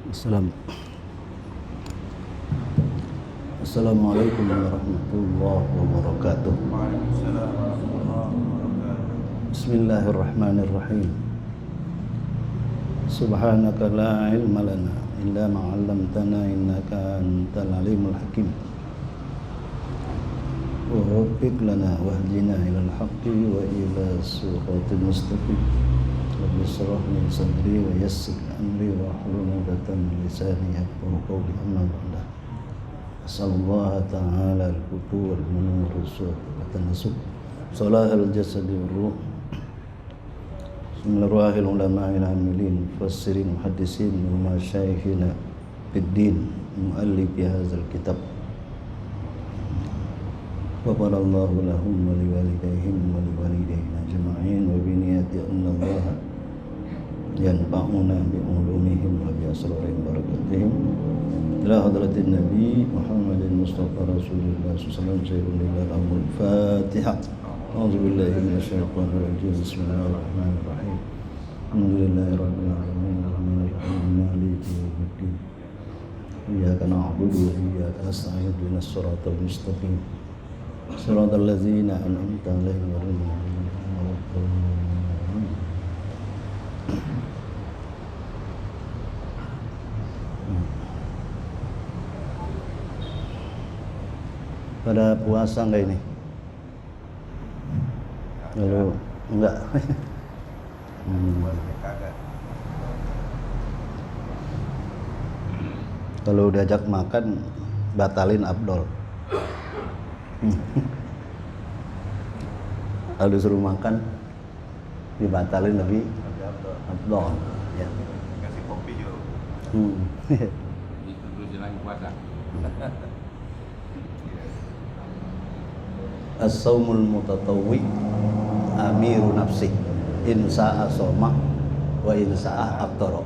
Assalam. Assalamualaikum warahmatullahi wabarakatuh. Waalaikumsalam warahmatullahi wabarakatuh. Bismillahirrahmanirrahim. Subhanaka la ilma lana illa ma 'allamtana innaka antal alimul hakim. Wa waffiq lana wahdina ilal haqqi wa ila siratal mustaqim. Rabbi shrah li sadri wa yassir amri wa hlul 'uqdatam min lisani yafqahu qawli. Amma ba'du. Asallallahu ta'ala al-qutu wal-munur wa-tanasub salahal jasadi wal-ruh Bismillahirrahmanirrahim. Ulama'il amilin mufassirin muhaddisin wa masyayikhina fid-din mu'allifi hadzal kitab wa barallahu lahum wa liwalidayhim wa liwalidayna jama'in wa biniyati anna Allah yanfa'una bi'ulumihim wa bi'asrarihim barakatihim ila hadratin Nabi Muhammadin Mustafa Rasulullah sallallahu alaihi wasallam. Al-Fatihah. A'udzubillahi minasyaitonir rajim. Bismillahirrahmanirrahim. Alhamdulillahirabbil alamin arrahmanir rahim maliki yaumiddin. Iyyaka na'budu wa iyyaka nasta'in ihdinas siratal mustaqim. Siratal ladzina an'amta 'alaihim ghairil maghdubi 'alaihim waladdallin. Pada puasa enggak ini? Lalu enggak. Kalau diajak makan batalin afdol. Kalau disuruh makan dibatalin lebih afdol. Ya. Kasih kopi juga. Itu terus lagi puasa. As-saumul mutatawwi amiru nafsi in sa'a soma wa in sa'a aftara.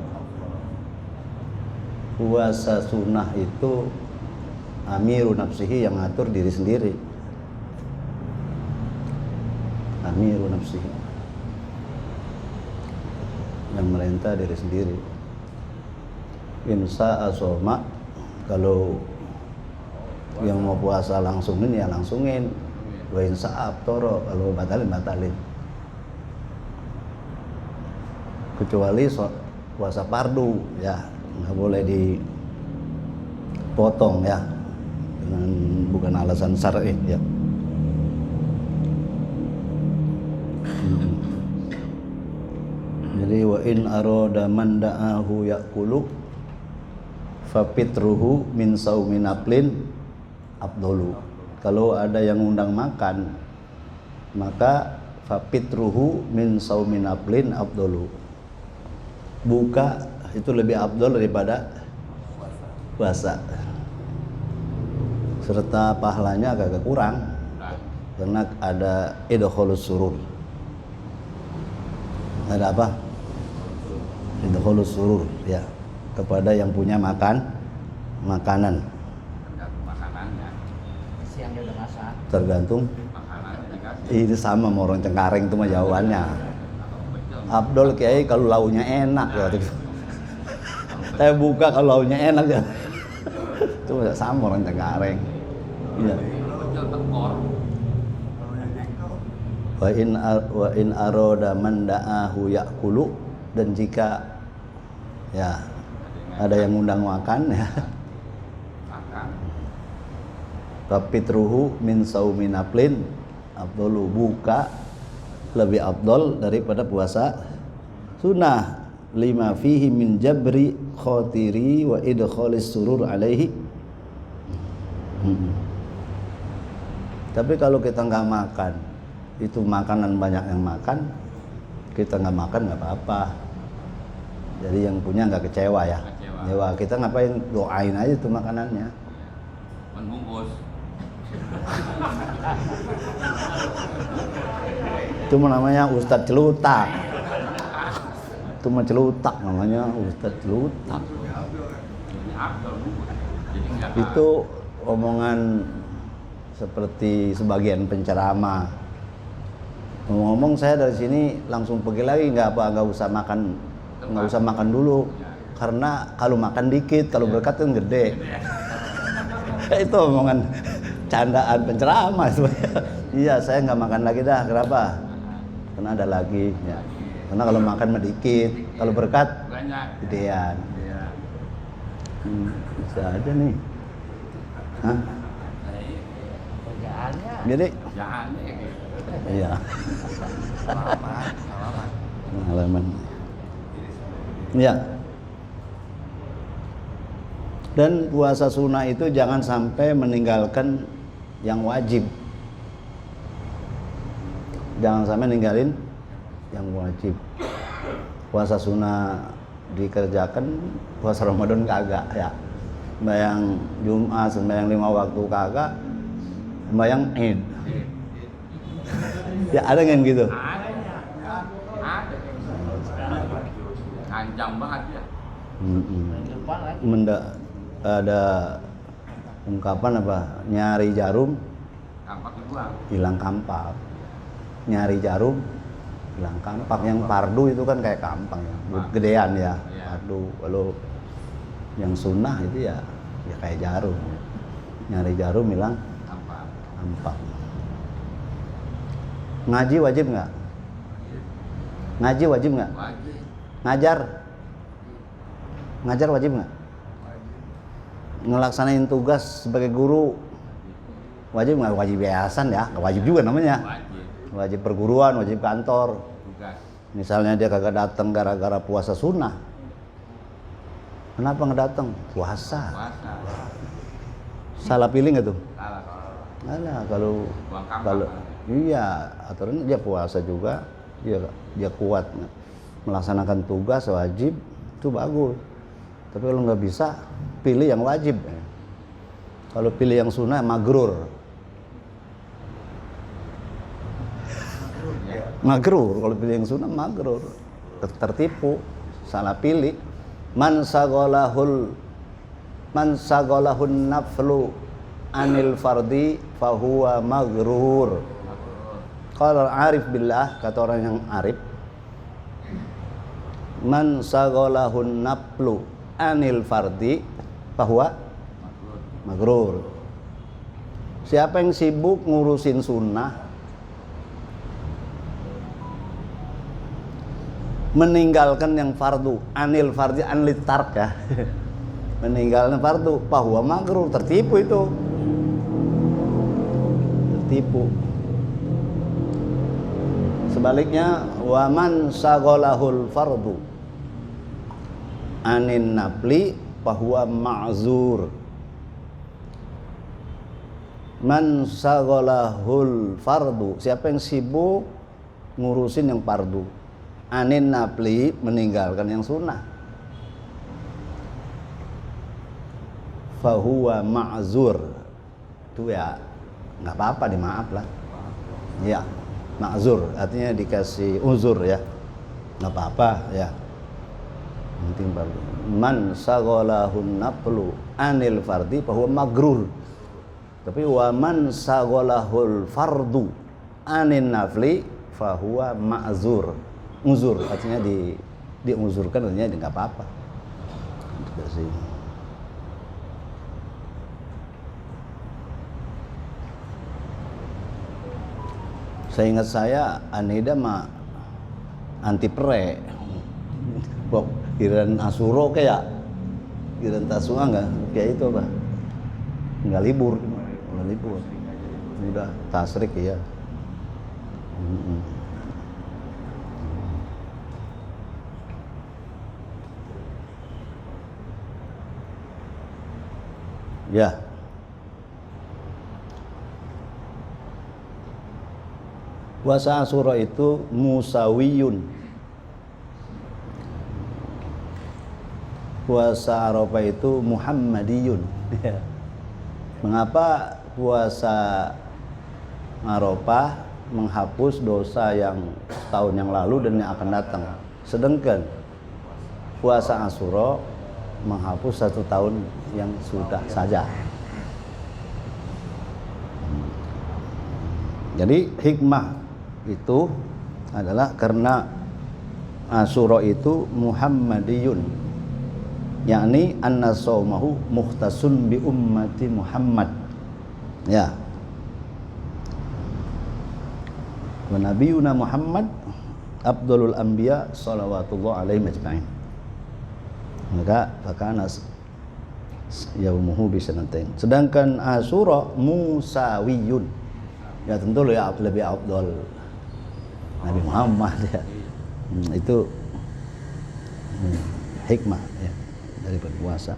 Puasa sunnah itu amiru nafsihi, yang ngatur diri sendiri. Amiru nafsihi, yang merintah diri sendiri. In sa'a soma, kalau yang mau puasa langsungin ya langsungin. Wa in sa'a aftara, kalau batalin. Kecuali puasa fardu ya, nggak boleh dipotong ya, dengan bukan alasan syar'i ya. Jadi wa in arada man da'ahu ya'kulu fapitruhu min saumin naflin afdalu. Kalau ada yang undang makan, maka fapitruhu min saumin naflin afdalu. Buka itu lebih afdal daripada puasa. Serta pahalanya agak kurang karena ada idkhalus surur. Ada apa? Idkhalus surur ya, kepada yang punya makanan. Tergantung makanannya. Siangnya udah masak. Tergantung. Makanannya dikasih. Ini sama sama orang Cengkareng itu mah jawabannya. Abdul Kiai kalau launya enak ya. Saya buka kalau launya enak ya. Itu sama orang Cengkareng. Iya. Pecel tekor. Wa in aroda man da'ahu ya'kulu, dan jika ya ada yang undang makan ya, Makan. fapitruhu min saumin naflin afdalu. Buka lebih afdal daripada puasa sunnah, lima fihi min jabri khotiri wa idkhalis surur alaihi. Tapi kalau kita nggak makan, itu makanan banyak yang makan, kita nggak makan nggak apa-apa. Jadi yang punya nggak kecewa ya. Kecewa. Kita ngapain, doain aja tuh makanannya. Membungkus. Itu namanya Ustadz Celutak. Itu mah celutak namanya, Ustadz Celutak. Ini afdal bungkus. Jadi enggak. Itu omongan seperti sebagian penceramah. Ngomong saya dari sini langsung pergi lagi, nggak usah makan dulu. karena kalau makan dikit, kalau berkat kan gede. Itu omongan candaan penceramah sebenarnya. Iya, saya nggak makan lagi dah. Kenapa? Karena ada lagi. Ya. Karena kalau makan mah dikit, kalau berkat banyak. gedean. Iya. Bisa aja nih. Hah? Kerjaannya Jadi, Jahatnya ya gitu. iya. Salaman. Pengalaman. Ya. Dan puasa sunnah itu jangan sampai meninggalkan yang wajib. Jangan sampai ninggalin yang wajib. Puasa sunnah dikerjakan, puasa Ramadan kagak ya. Sembahyang Jumat, sembahyang 5 waktu kagak, sembahyang Id. Ya ada kan gitu. Ada. Ancam banget ya. depan lagi. Ada ungkapan apa? Nyari jarum Kampak dibuang. hilang kampak. Nyari jarum hilang kampak. Yang pardu itu kan kayak kampak ya, gedean ya. Iya. Pardu. Kalau yang sunnah itu ya kayak jarum. Nyari jarum hilang Kampak. kampak. Ngaji wajib nggak? Ngaji wajib nggak? Wajib. Ngajar wajib nggak? Ngelaksanain tugas sebagai guru wajib nggak? Wajib yayasan ya, nggak wajib juga namanya. Wajib. Wajib perguruan, wajib kantor. Tugas. Misalnya dia kagak datang gara-gara puasa sunnah, kenapa nggak datang? Puasa. Puasa. Salah pilih nggak tuh? Salah. Alah, kalau Buang kampak. kalau iya, aturan dia puasa juga, dia kuat melaksanakan tugas wajib, itu bagus. Tapi kalau nggak bisa, pilih yang wajib. Kalau pilih yang sunnah, magrur. Magrur, kalau pilih yang sunnah, magrur. Tertipu, salah pilih. Man sagolahun naflu anil fardi fahuwa magrur. Kalau arif billah, kata orang yang arif, man sagolahun naflu anil fardi bahwa magrur. Siapa yang sibuk ngurusin sunnah, meninggalkan yang fardu, anil fardi anil tark ya. Meninggalkan fardu bahwa magrur, tertipu itu. Tertipu. Sebaliknya, waman sagolahul fardu anin nafli fahuwa ma'zur. Man sagolahul fardu, siapa yang sibuk ngurusin yang fardu, anin nafli, meninggalkan yang sunnah, fahuwa ma'zur, itu ya nggak apa-apa, dimaaf lah ya. Ma'zur artinya dikasih uzur ya, nggak apa-apa ya. Penting baru. Man sagolahun naflu anil fardi fahuwa magrur. Tapi wa man sagolahul fardu anin nafli fahuwa ma'zur. Uzur artinya diuzurkan, artinya nggak apa-apa. Dikasih. Seingat saya Anida mah anti pre. Bok kiran asuro kayak kiran tasua enggak kayak itu apa? Enggak libur. Udah tasrik ya. Ya. Puasa Asyura itu musawiyun. Puasa Arafah itu Muhammadiyun. Mengapa puasa Arafah menghapus dosa yang setahun yang lalu dan yang akan datang, sedangkan puasa Asyura menghapus 1 tahun yang sudah saja. Jadi hikmah itu adalah karena Asyura itu Muhammadiyun, yakni anna saumahu mukhtasun bi ummati Muhammad. Ya. Wa nabiyuna Muhammad afdalul anbiya salawatullah alaihi majma'in. Maka fakana yaumuhu bisanatain. Sedangkan Asyura musawiyun. Ya tentu lebih afdal Nabi Muhammad ya. Itu hikmah ya dari berpuasa.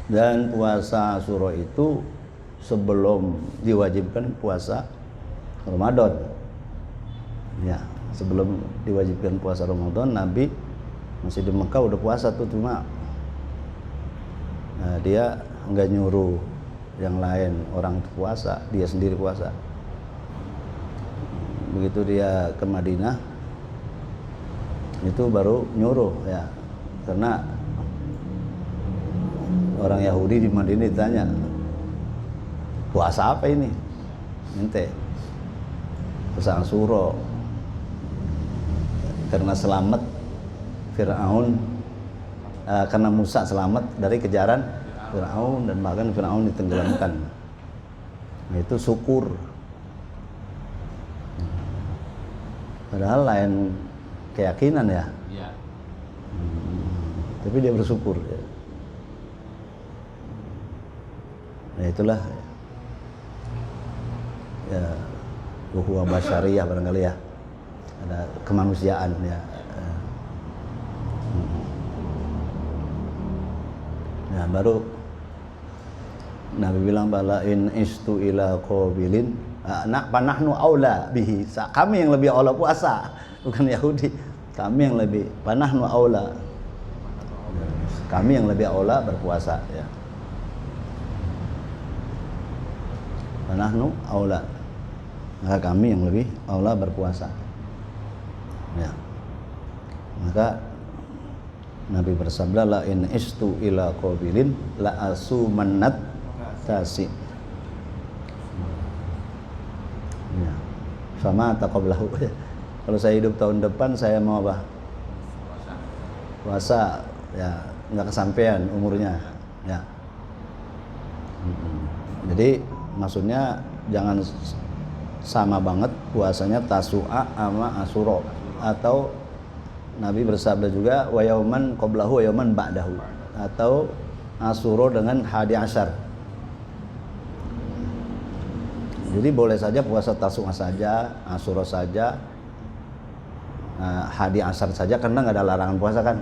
Dan puasa Asyura itu sebelum diwajibkan puasa Ramadan. Ya, sebelum diwajibkan puasa Ramadan, Nabi masih di Mekah udah puasa tuh, cuma dia enggak nyuruh yang lain orang puasa, dia sendiri puasa. Begitu dia ke Madinah itu baru nyuruh ya, karena orang Yahudi di Madinah ditanya, puasa apa ini? Ente puasa Asyura, karena selamat Fir'aun, karena Musa selamat dari kejaran Fir'aun dan bahkan Fir'aun ditenggelamkan. Nah, itu syukur. Padahal lain keyakinan ya. Iya. Tapi dia bersyukur ya. Nah itulah ya huwa basyariyah barangkali ya. Ada kemanusiaan ya. Nah baru Nabi bilang bala in istu ila qabilin panahnu aula bihi. Kami yang lebih aula puasa, bukan Yahudi. Kami yang lebih panahnu aula. Kami yang lebih aula berpuasa ya. Panahnu aula. Maka kami yang lebih aula berpuasa. Ya. Maka Nabi bersabda la in istu ila qabilin la asumannat tasi. Ya. Sama taqablahu. Kalau saya hidup tahun depan saya mau apa? Puasa ya nggak kesampean umurnya ya. Jadi maksudnya jangan sama banget puasanya Tasu'a sama Asyura, atau Nabi bersabda juga wa yauman qablahu wa yauman ba'dahu, atau Asyura dengan hadi asyar. Jadi boleh saja puasa Tasu'a saja, Asyura saja, hadi asyar saja, karena nggak ada larangan puasa kan.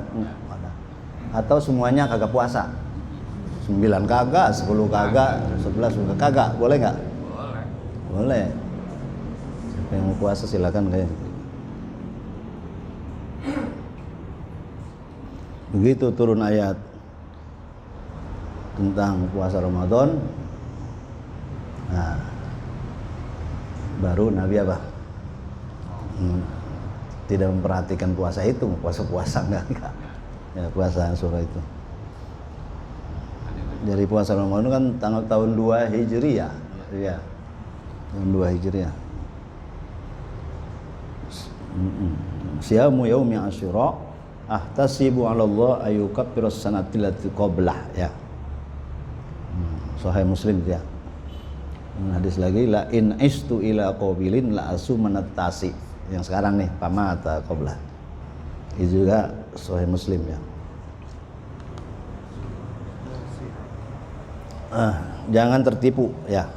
Atau semuanya kagak puasa, 9 kagak, 10 kagak, 11 juga kagak, boleh nggak? Boleh. Boleh. Siapa yang mau puasa silakan kayak. Begitu turun ayat tentang puasa Ramadan, nah, baru Nabi apa? Tidak memperhatikan puasa itu, puasa enggak. Ya, puasa Asyura itu. Dari puasa Ramadan kan tahun 2 Hijriah. Iya. Tahun 2 Hijriah. Siyamu yaumi Asyura ahtasibu 'ala Allah ayyukaffiras sanati allati qablah ya. Sahih Muslim ya. Hadis lagi la in istu ila qabilin la asumanat tasi. Yang sekarang nih pamata qablah. Itu juga Sahih Muslim ya. Jangan tertipu ya.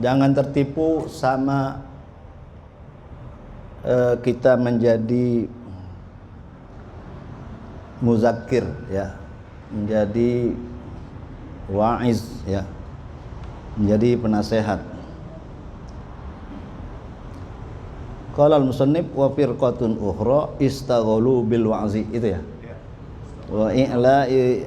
Jangan tertipu sama kita menjadi muzakir ya, menjadi wa'iz ya, menjadi penasehat. Qala al-musannif wa firqatun ukhra istaghalu bil wa'zi, itu ya. Wa i'la'i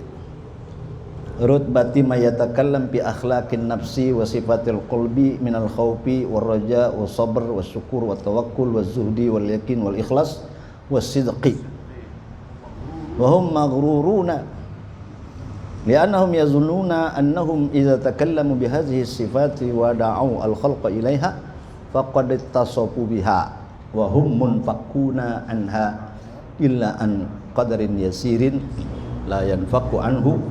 rutbati ma yatakallam bi akhlaqin nafsi wa sifatil qalbi min al khawfi war raja was sabr was syukur wat tawakkul was zuhdi wal yakin wal ikhlas was sidqi wa hum maghruruna li'annahum yazunnuna annahum idza takallamu bi hadhihi sifati wa da'u al khalqa ilaiha faqad ittasafu biha wa hum munfakuna anha illa an qadarin yasirin la yanfaqu anhu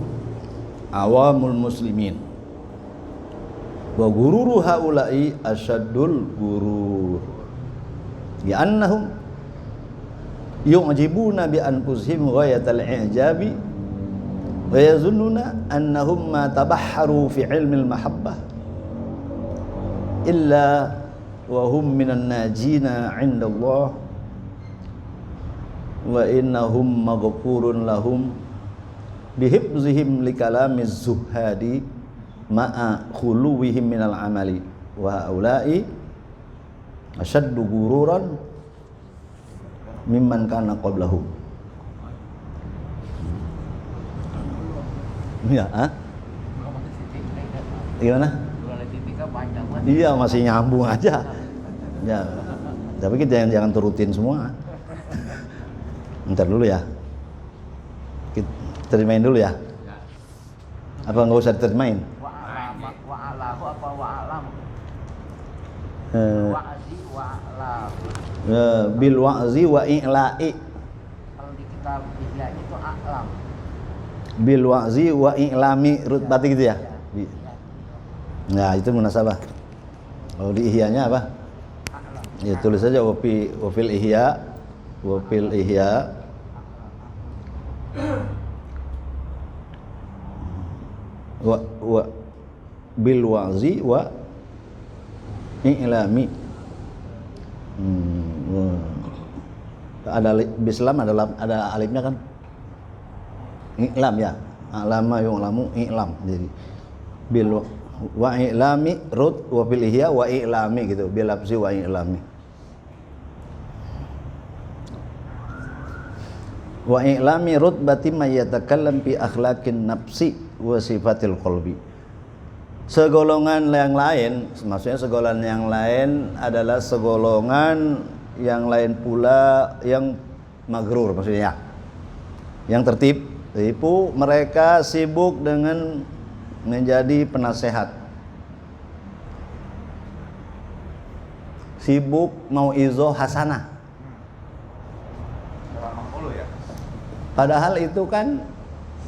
awamul muslimin wa gururu haula'i asyaddul gurur bi annahum yu'jibuna bi anfusihim ghayatal i'jabi wa yazunnuna annahum ma tabahharu fi ilmil mahabbah illa wa hum minan najina 'inda Allah wa innahum maghfurun lahum bihibzihim likalamiz zuhadi ma'a khuluwihim minal amali wa haula'i asyaddu gururan mimman kana qablahum. Ya, gimana? Iya, masih nyambung aja. Ya, tapi kita jangan turutin semua. Ntar dulu ya. Kita terjemahin dulu ya. Apa nggak usah diterjemahin? Wa'alahu apa wa'alam? Wa'zi wa'alam. Bil wa'zi wa i'la'i. Kalau di kitab Ihya itu a'lam. Bil wa'zi wa i'lami rutbati gitu ya? Nah, itu munasabah. Kalau di Ihya-nya apa? Ya tulis saja wa fil ihya wa bil wa'zi wa i'lami. Ada bislam ada alifnya kan? I'lam ya. Alama yu'lamu i'lam. Jadi bil wa i'lami rut wa fil ihya wa i'lami gitu. Bil lafzi wa i'lami. Wa i'lami rutbati may yatakallam fi akhlaqin nafsi wa sifatil qalbi. Segolongan yang lain, maksudnya segolongan yang lain adalah segolongan yang lain pula yang magrur, maksudnya yang tertipu. Mereka sibuk dengan menjadi penasehat, sibuk mau'izah hasanah. Padahal itu kan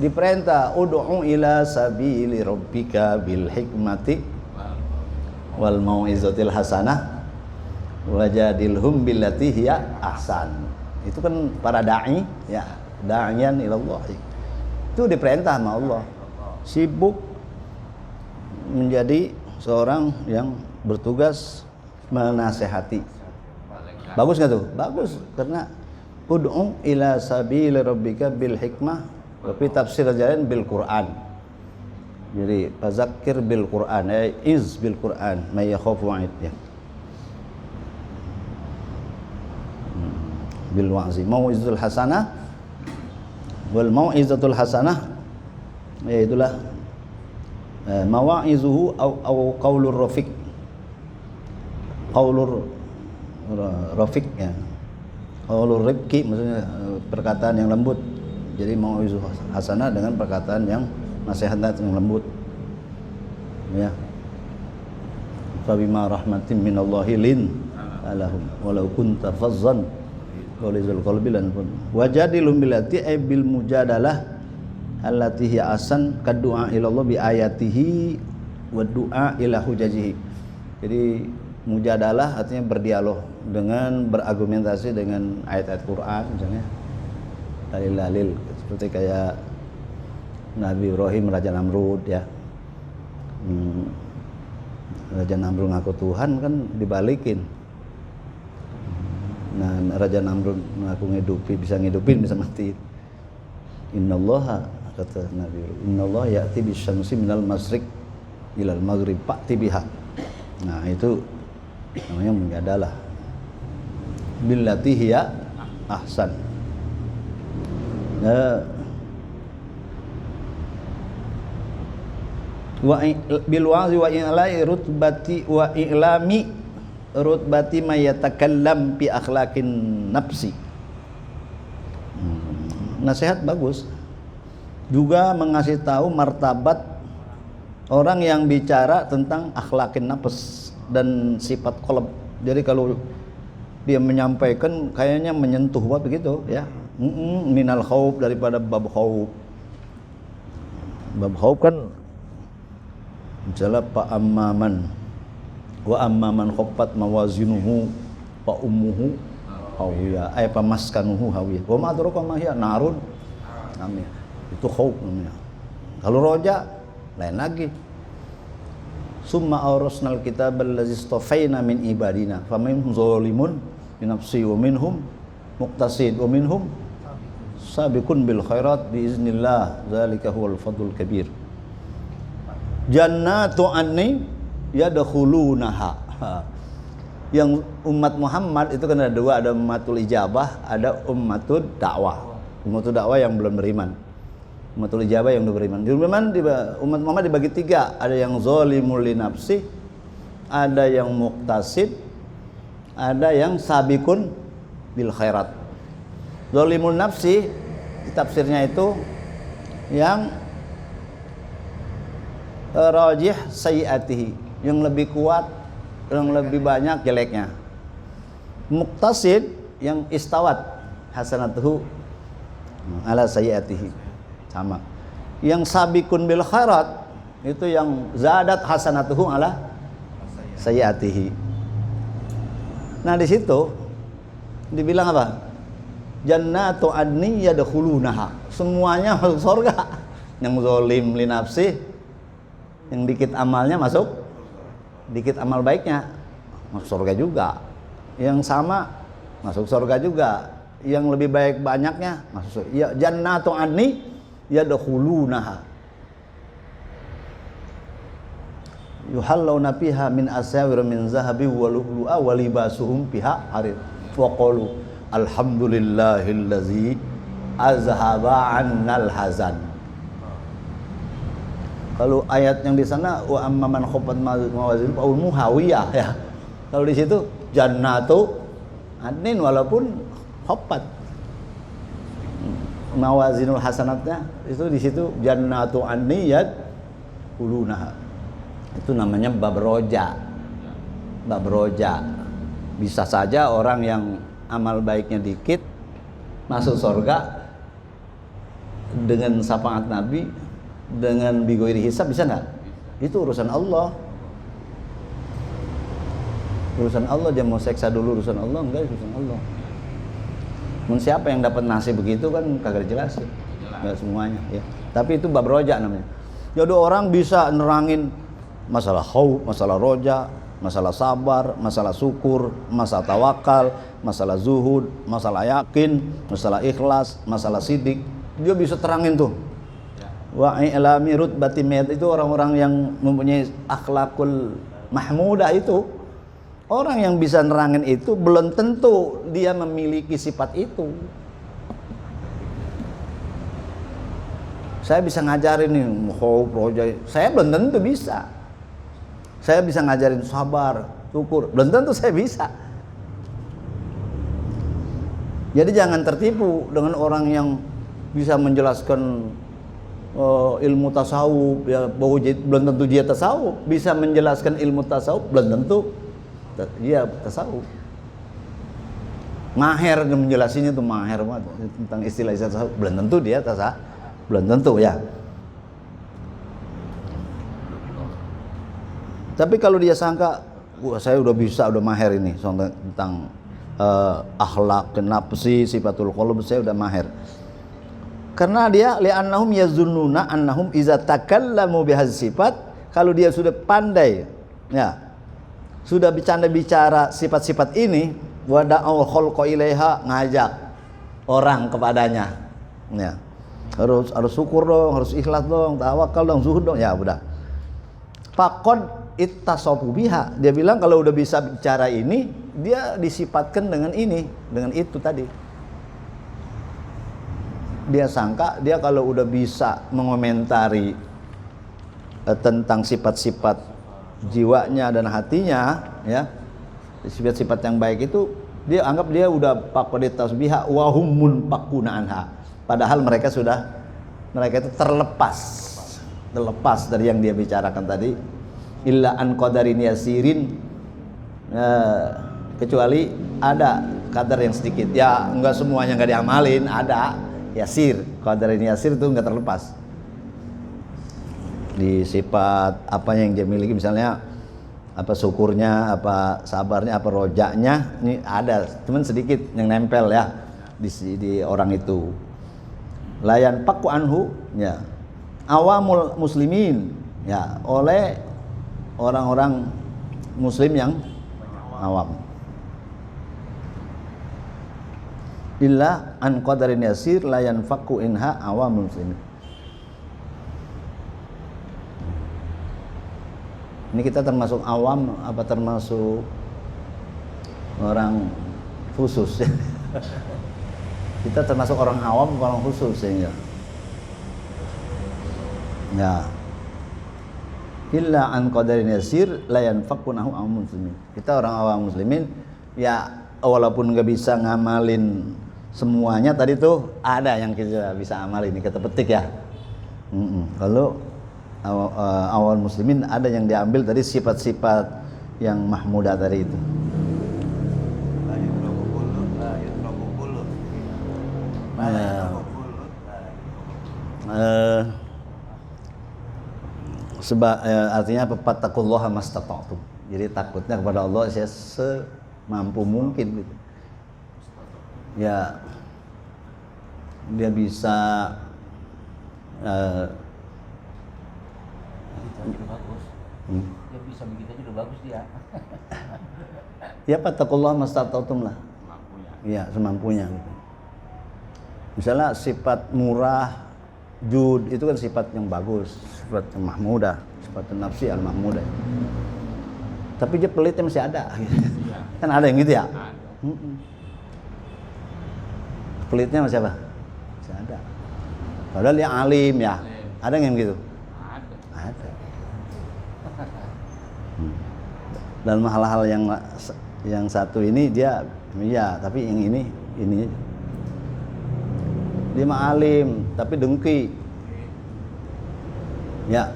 diperintah ud'u ila sabili rabbika bil hikmati wal mau'izatil hasanah wajadilhum billati hiya ahsan. Itu kan para dai ya, da'iyan ila Allah. Itu diperintah sama Allah. Sibuk menjadi seorang yang bertugas menasehati. Bagus enggak tuh? Bagus, karena ud'u ila sabili rabbika bil hikmah, tapi tafsir jalan bil Quran. Jadi fazakir bil Quran, iz bil Quran, may yakhafu wa'id ya. Bil wa'zi, mau'izatul hasanah wal mau'izatul hasanah, yaitulah mawa'izuhu au qaulur rafiq. Qaulur rafiq ya. Qaulur rifqi maksudnya perkataan yang lembut. Jadi mau'izah hasanah dengan perkataan yang nasihat yang lembut. Ya. Fa bima rahmatin minallahi lin alahum walau kunta fazzan qalizul qalbi lan kun wajadilhum billati ay bil mujadalah allati hiya asan kaddu'a ila Allah bi ayatihi wa du'a ila hujajihi. Jadi mujadalah artinya berdialog dengan berargumentasi dengan ayat-ayat Quran misalnya. Dalil-dalil seperti kayak Nabi Ibrahim Raja Namrud ya. Raja Namrud ngaku Tuhan kan dibalikin. Nah, Raja Namrud ngaku bisa ngidupin, bisa mati. Innallaha kata Nabi, innallaha ya'ti bisyamsi minal masriq ilal maghrib fa'ti biha. Nah, itu namanya mujadalah. Billati hiya ahsan. Wa bil wa'zi wa i'la'i rutbati wa i'lami rutbati may yatakallam bi akhlaqin nafsi. Nasihat bagus. Juga mengasih tahu martabat orang yang bicara tentang akhlaqin nafs dan sifat qalb. Jadi kalau dia menyampaikan kayaknya menyentuh begitu ya. Minal khauf, daripada bab khauf. Bab khauf kan misalnya fa amman wa amman khaffat mawazinuhu fa ummuhu hawiya, fa maskanuhu hawiya. Wa ma adraka ma hiya narun. Namanya itu khauf namanya. Kalau roja lain lagi. Summa awrasnal kitabal ladzi istafaina min ibadina faminhum zalimun li nafsi wa minhum muqtasid wa minhum sabiqun bil khairat biiznillah zalika huwal fadlul kabir. Jannatu anni yadkhulunaha. Yang umat Muhammad itu kan ada dua, ada ummatul ijabah, ada ummatul dakwah. Ummatul dakwah yang belum beriman, ummatul ijabah yang udah beriman. Umat Muhammad dibagi tiga, ada yang zalimul li nafsi, ada yang muqtasid, ada yang sabiqun bil khairat. Zalimul nafsi tafsirnya itu yang rajih sayyiatihi, yang lebih kuat, yang lebih banyak jeleknya. Muqtasid yang istawat hasanatuhu ala sayyiatihi, sama. Yang sabiqun bil khairat itu yang zadat hasanatuhu ala sayyiatihi. Nah di situ dibilang apa? Jannatu adni yadkhulunaha. Semuanya masuk surga. Yang zalim li nafsi, yang dikit amalnya masuk, dikit amal baiknya masuk surga juga. Yang sama masuk surga juga. Yang lebih baik banyaknya masuk surga. Ya, jannatu adni yadkhulunaha. Yuhallawna fiha min asawir min zahabi wa lu'lu'a wa libasuhum fiha harir. Wa qalu alhamdulillahillazi azhaba 'annal hazan. Kalau ayat yang di sana wa amman khaffat mawazin fa ummu hawiyah ya. Kalau di situ jannatu adnin walaupun khaffat mawazinul hasanatnya itu di situ jannatu anniyat ulunaha. Itu namanya bab roja. Bab roja. Bisa saja orang yang amal baiknya dikit masuk surga dengan syafaat Nabi, dengan bigoiri hisab, bisa nggak? Itu urusan Allah. Urusan Allah, dia mau seksa dulu urusan Allah, enggak urusan Allah. Siapa yang dapat nasib begitu kan kagak jelas ya. Enggak semuanya ya. Tapi itu bab roja namanya. Jadi orang bisa nerangin masalah khauf, masalah roja, masalah sabar, masalah syukur, masalah tawakal, masalah zuhud, masalah yakin, masalah ikhlas, masalah sidik. Dia bisa terangin tuh. Wa ilami rutbati mayat, itu orang-orang yang mempunyai akhlakul mahmudah itu. Orang yang bisa nerangin itu belum tentu dia memiliki sifat itu. Saya bisa ngajarin nih khauf, roja, saya belum tentu bisa. Saya bisa ngajarin sabar, syukur, belum tentu saya bisa. Jadi jangan tertipu dengan orang yang bisa menjelaskan ilmu tasawuf ya, bahwa belum tentu dia tasawuf. Bisa menjelaskan ilmu tasawuf, belum tentu dia tasawuf. Mahir menjelasinya tuh mahir banget tentang istilah tasawuf, belum tentu dia tasawuf, belum tentu ya. Tapi kalau dia sangka, wah saya udah bisa, udah mahir ini tentang akhlak, nafsi, sifatul qalb, saya udah mahir. Karena dia li'annahum yazunnuna annahum iza takallamu bihadz sifat, kalau dia sudah pandai ya, sudah bicara sifat-sifat ini, wada'ul khalqa ilaiha, ngajak orang kepadanya ya. Harus syukur dong, harus ikhlas dong, tawakal dong, zuhud dong, ya udah. Faqad ittasafu biha, dia bilang kalau udah bisa bicara ini, dia disifatkan dengan ini, dengan itu tadi. Dia sangka dia kalau udah bisa mengomentari tentang sifat-sifat jiwanya dan hatinya ya, sifat-sifat yang baik itu, dia anggap dia udah faqad ittasafu biha wa hum munfaquna anha. Padahal mereka itu terlepas dari yang dia bicarakan tadi. Illa an qadarin yasirin, kecuali ada kadar yang sedikit. Ya enggak semuanya enggak diamalin, ada yasir. Qadarin yasir itu enggak terlepas. Di sifat apa yang dia miliki, misalnya apa syukurnya, apa sabarnya, apa rojaknya, ini ada, cuman sedikit yang nempel ya di orang itu. Layan paku anhu, ya awamul muslimin, ya oleh orang-orang muslim yang awam. Illa an qadarin yasir layan faku inha awamul muslimin. Ini kita termasuk awam apa termasuk orang khusus? Kita termasuk orang awam, orang khusus sehingga. Ya. Illa an qadarin yasir la yanfaqunahu awam muslimin. Kita orang awam muslimin ya walaupun nggak bisa ngamalin semuanya tadi tuh ada yang kita bisa amalin, ini kita petik ya. Kalau awal muslimin ada yang diambil dari sifat-sifat yang mahmudah tadi itu. Artinya apa? Fattaqullaha mastata'tum. Jadi takutnya kepada Allah saya semampu mungkin gitu. Ya dia bisa juga bagus. Dia bisa begitu aja udah bagus dia. Ya fattaqullaha mastata'tum lah. Mampunya. Iya, semampunya gitu. Misalnya sifat murah, jud itu kan sifat yang bagus, sifat yang mahmudah, sifat nafsi al-mahmudah. Tapi dia pelitnya masih ada. Iya. Kan ada yang gitu ya? Ada. Pelitnya masih apa? Masih ada. Padahal dia alim ya. Ada yang gitu? Ada. Ada. Dan hal-hal yang satu ini dia iya, tapi yang ini dia mah alim tapi dengki. Ya.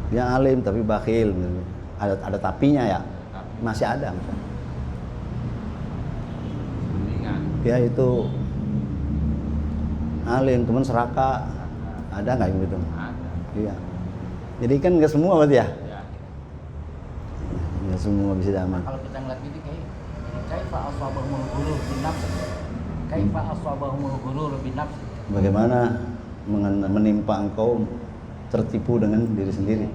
Dia alim tapi bakhil. Ada tapinya ya. Masih ada. Mendingan. Ya itu alim teman seraka. Ada nggak gitu? Ada. Iya. Jadi kan nggak semua berarti ya? Ya. Nggak semua bisa diaman. Kalau kita ngeliat ini kayak kaifa asabahumul ghurur bin nafs. Kaifa asabahumul ghurur bin nafs. Bagaimana menimpa engkau tertipu dengan diri sendiri?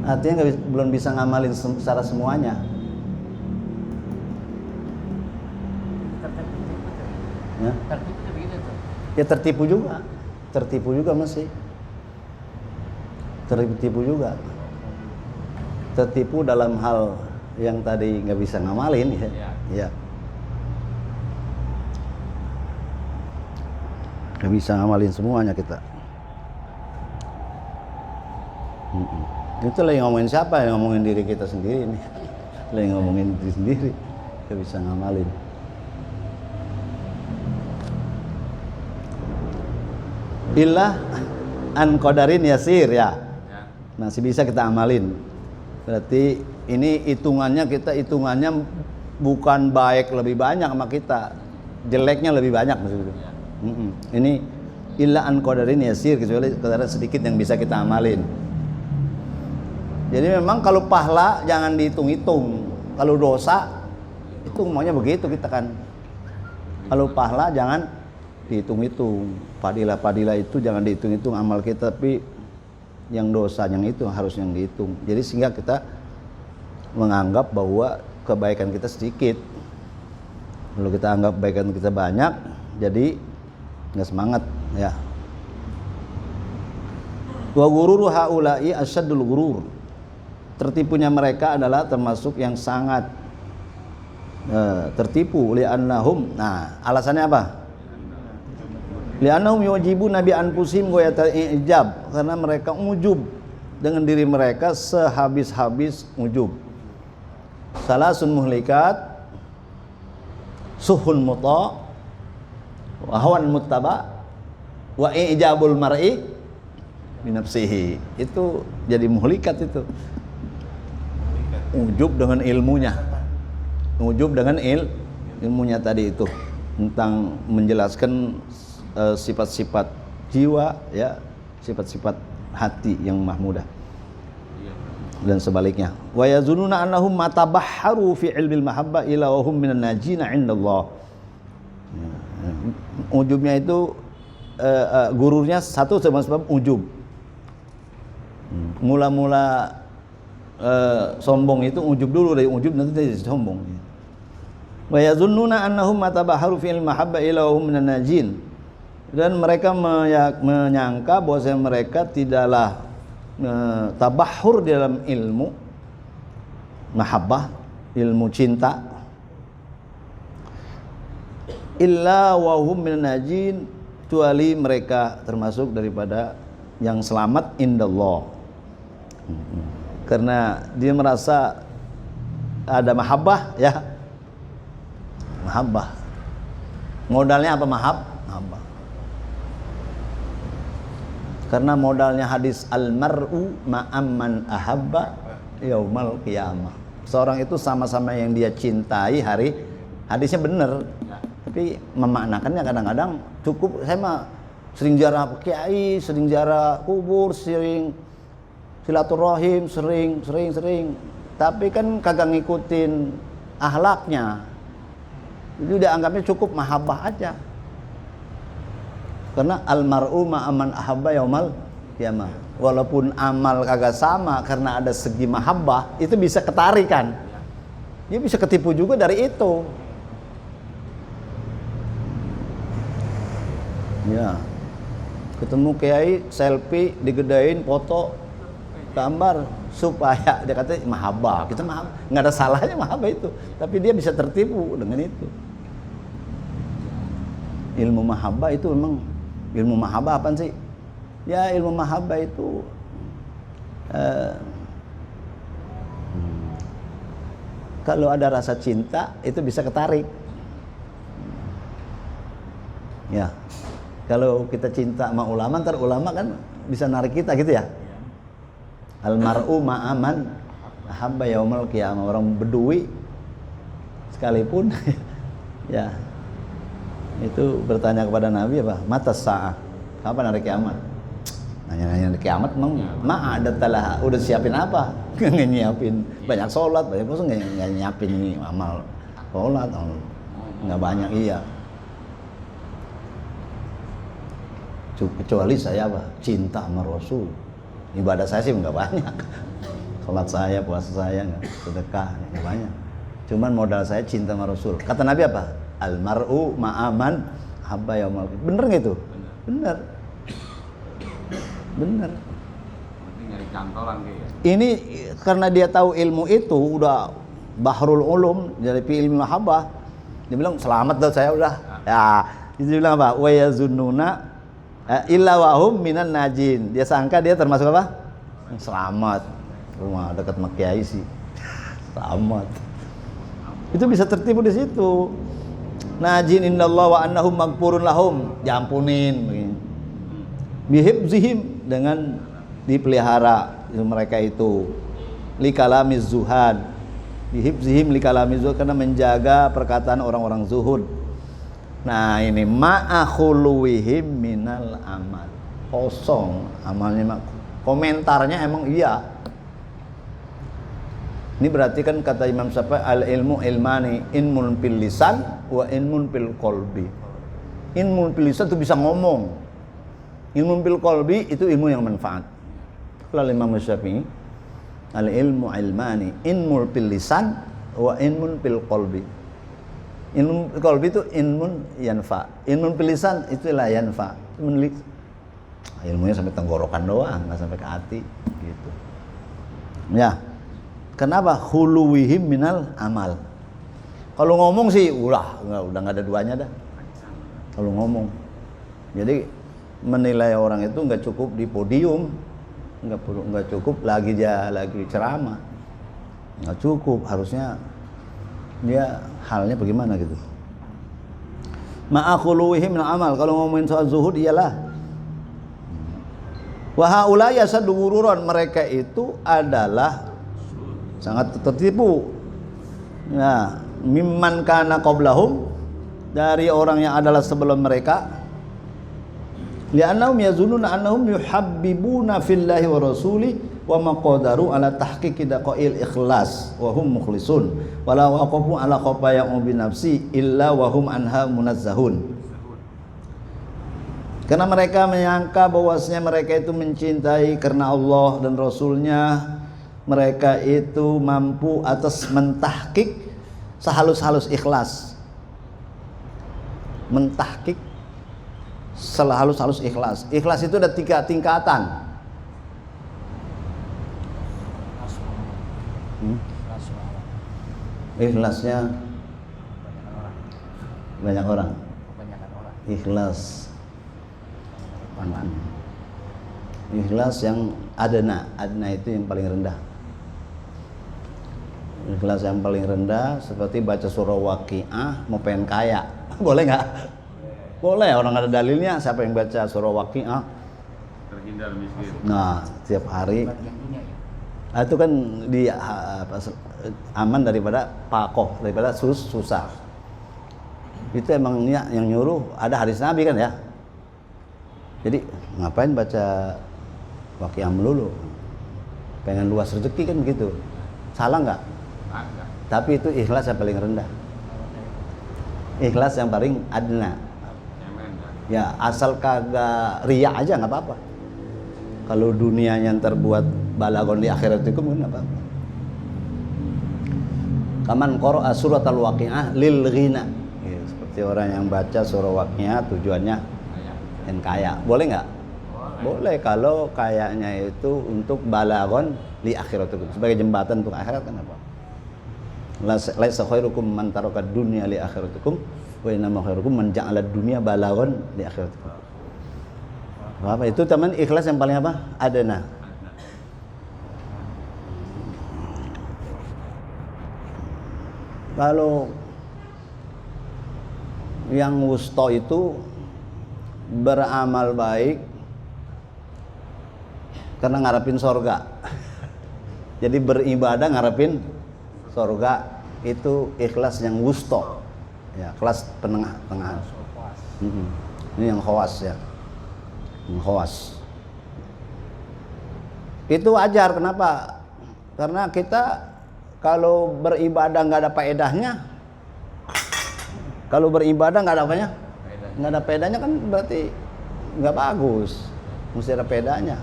Artinya belum bisa ngamalin secara semuanya. Ya. Tertipu begitu tuh. Ya tertipu juga masih. Tertipu juga. Tertipu dalam hal yang tadi nggak bisa ngamalin ya. Ya. Nggak bisa ngamalin semuanya kita. Itu lagi ngomongin siapa? Yang ngomongin diri kita sendiri nih. Lagi ngomongin diri sendiri. Nggak bisa ngamalin. Illa an qadarin yasir ya. Masih bisa kita amalin. Berarti ini hitungannya bukan baik lebih banyak sama kita. Jeleknya lebih banyak maksudnya. Ini illa an qadarin yasir, kecuali qadaran sedikit yang bisa kita amalin. Jadi memang kalau pahala jangan dihitung-hitung. Kalau dosa itu maunya begitu kita kan. Kalau pahala jangan dihitung-hitung. Padilah itu jangan dihitung-hitung amal kita, tapi yang dosa yang itu harus yang dihitung. Jadi sehingga kita menganggap bahwa kebaikan kita sedikit. Kalau kita anggap kebaikan kita banyak, jadi nggak semangat ya. Wa ghururu haula'i asyaddul ghurur. Tertipunya mereka adalah termasuk yang sangat tertipu li'annahum. Nah, alasannya apa? Li'annahum yujibu nabi anfusim wa yata'ijab, karena mereka ujub dengan diri mereka sehabis-habis ujub. Salasun muhlikat, suhun muta, wa hawan muttaba, wa ijabul mar'i binafsihi. Itu jadi muhlikat itu. Ujub dengan ilmunya. ujub dengan ilmunya tadi itu tentang menjelaskan sifat-sifat jiwa ya, sifat-sifat hati yang mahmudah dan sebaliknya. Wa yazununa annahum matabahharu fi ilmil mahabbah ila wa hum minan najina indallah. Ujubnya itu gururnya satu sebab ujub. Mula-mula sombong itu ujub dulu, dari ujub nanti jadi sombong. Wa yazunnuna annahum matabahharu fil mahabbah ila hum minan najin. Dan mereka menyangka bahwa mereka tidaklah tabahhur di dalam ilmu mahabbah, ilmu cinta, illa wa hum minan najin, kecuali mereka termasuk daripada yang selamat indallah. Karena dia merasa ada mahabbah ya, mahabbah modalnya apa? Mahabbah. Karena modalnya hadis al-mar'u ma'amman ahabba yaumal qiyamah. Seorang itu sama-sama yang dia cintai hadisnya benar, tapi memaknakannya kadang-kadang cukup saya mah sering ziarah kiai, sering ziarah kubur, sering silaturahim, sering, tapi kan kagak ngikutin akhlaknya. Jadi udah anggapnya cukup mahabbah aja. Karena almar'u ma'aman ahabba yaumal qiyamah. Walaupun amal kagak sama, karena ada segi mahabbah, itu bisa ketarikan. Dia bisa ketipu juga dari itu. Ya. Ketemu kiai, selfie, digedain, foto, gambar, supaya dia kata mahabbah. Kita mahabbah, nggak ada salahnya mahabbah itu, tapi dia bisa tertipu dengan itu. Ilmu mahabbah itu memang ilmu mahabbah apaan sih? Ya, ilmu mahabbah itu kalau ada rasa cinta itu bisa ketarik. Ya. Kalau kita cinta sama ulama, ntar ulama kan bisa narik kita gitu ya. Almar'u ma'aman ahabba yaumal qiyamah. Orang bedui sekalipun ya itu bertanya kepada Nabi apa? Mata sa'ah. Kapan hari kiamat? Nanya-nanya hari kiamat memang ada telah udah siapin apa? Nggak nyiapin banyak sholat, banyak puasa, nggak nyiapin ini amal sholat, nggak banyak iya. Kecuali saya apa? Cinta sama Rasul. Ibadah saya sih nggak banyak. Sholat saya, puasa saya, sedekah nggak banyak. Cuman modal saya cinta sama Rasul. Kata Nabi apa? Almar'u ma'aman habba yaumal qiyamah. Bener nggak itu? Bener. Nyari cantolan kayak ya. Ini karena dia tahu ilmu itu udah bahrul ulum dari ilmu mahabbah. Dia bilang selamat dah saya udah. Ya, dia bilang apa? Wa yazunnuna illa wa hum minan najin. Dia sangka dia termasuk apa? Selamat. Rumah dekat Makiai sih. Selamat. Itu bisa tertipu di situ. Najin indallah wa annahum maghfurun lahum. Diampunin begini. Bihibzihim, dengan dipelihara mereka itu. Likalamiz zuhad. Bihibzihim likalamiz zuhad, karena menjaga perkataan orang-orang zuhud. Nah, ini ma'akhuluwihim minal amal. Kosong amalnya. Komentarnya emang iya. Ini berarti kan kata Imam Syafi'i al-ilmu ilmani, ilmun fil lisan wa ilmun fil qalbi. Ilmu fil lisan itu bisa ngomong. Ilmu fil qalbi itu ilmu yang manfaat. Kalau Imam Syafi'i al-ilmu ilmani, ilmu fil lisan wa ilmun fil qalbi. Ilmu fil qalbi itu ilmun yanfa. Ilmu fil lisan itu la yanfa. Ilmunya sampai tenggorokan doang, enggak sampai ke hati gitu. Ya. Kenapa? Huluwihim minal amal. Kalau ngomong sih udah nggak ada duanya dah. Kalau ngomong, jadi menilai orang itu nggak cukup di podium, nggak cukup lagi ceramah, nggak cukup. Harusnya dia halnya bagaimana gitu. Ma'akhuluwihim minal amal. Kalau ngomongin soal zuhud iyalah. Wa haula yasaddu gururan, mereka itu adalah sangat tertipu. Nah, mimman kana qablahum, dari orang yang adalah sebelum mereka, li'annahum yazununa annahum yuhabbibuna fillahi wa rasuli wa maqadaru ala tahqiqi daqail ikhlas wa hum mukhlisun wala waqafu ala khafaya'u bi nafsi illa wa hum anha munazzahun. Karena mereka menyangka bahwasanya mereka itu mencintai karena Allah dan Rasulnya, mereka itu mampu atas mentahkik sehalus-halus ikhlas, mentahkik sehalus-halus ikhlas. Ikhlas itu ada 3 tingkatan. Ikhlasnya banyak orang. Ikhlas. Ikhlas yang adna itu yang paling rendah. Ikhlas yang paling rendah seperti baca surah Waqiah mau pengen kaya. Boleh nggak? Boleh, orang ada dalilnya. Siapa yang baca surah Waqiah terhindar miskin. Nah, setiap hari itu kan aman daripada pakoh, daripada susah. Itu emangnya yang nyuruh ada hadis Nabi kan ya. Jadi ngapain baca Waqiah melulu? Pengen luas rezeki kan gitu. Salah nggak? Enggak. Tapi itu ikhlas yang paling rendah. Ikhlas yang paling adna. Ya asal kagak riya aja nggak apa-apa. Kalau dunianya ntar buat balagon di akhirat itu nggak apa-apa. Kaman qara'a surat al-Waqiah lil ghina. Ya, seperti orang yang baca surah Waqiah tujuannya dan kaya. Boleh nggak? Boleh kalau kayanya itu untuk balagon li akhiratikum, sebagai jembatan untuk akhirat kan apa? Laisa khairukum man taraka dunya li akhiratikum wa inna khairukum man ja'ala dunya balagon li akhiratikum. Apa itu teman ikhlas yang paling apa? Adana. Kalau yang wusta itu beramal baik karena ngarepin sorga. Jadi beribadah ngarepin sorga, itu ikhlas yang wusta, ya kelas penengah-tengahan. Ini yang khawas ya, yang khawas. Itu wajar. Kenapa? Karena kita kalau beribadah nggak ada faedahnya, kalau beribadah nggak ada apanya, nggak ada pedanya kan berarti nggak bagus. Mesti ada pedanya.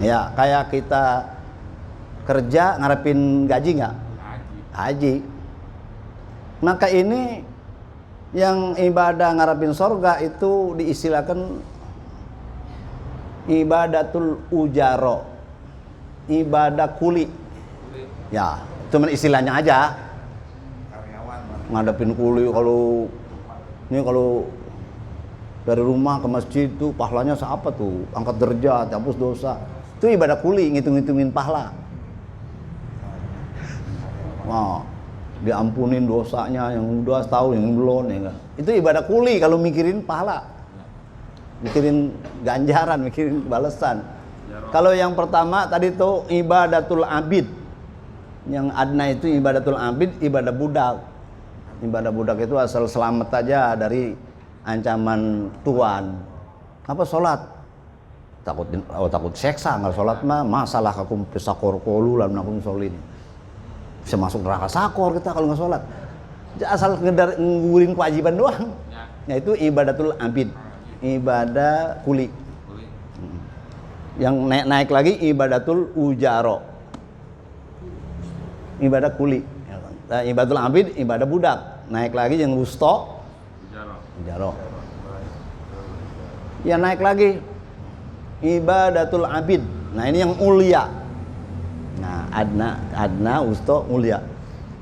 Ya kayak kita kerja ngarepin gaji nggak? Haji. Maka ini yang ibadah ngarepin sorga itu diistilahkan ibadatul ujaro, ibadah kuli. Ya, cuman istilahnya aja. Ngadepin kuli. Kalau dari rumah ke masjid tuh pahalanya siapa tuh? Angkat derajat, hapus dosa. Itu ibadah kuli, ngitung-ngitungin pahala. Nah, diampunin dosanya yang udah tahu, yang belum ya enggak. Itu ibadah kuli kalau mikirin pahala. Mikirin ganjaran, mikirin balasan. Kalau yang pertama tadi tuh ibadatul abid. Yang adna itu ibadatul abid, ibadah budak. Ibadah budak itu asal selamat aja dari ancaman tuan. Apa sholat? Takut seksa, nggak sholat mah masalah kakum pesakor kolu lam nakum sholin. Bisa masuk neraka sakor kita kalau nggak sholat. Asal ngurin kewajiban doang. Ya itu ibadatul abid, ibadah kuli. Yang naik lagi ibadatul ujaro, ibadah kuli. Ibadatul abid, ibadah budak. Naik lagi yang wusta, ujaro. Ya naik lagi ibadatul abid. Nah ini yang mulia. Nah adna, wusta, mulia.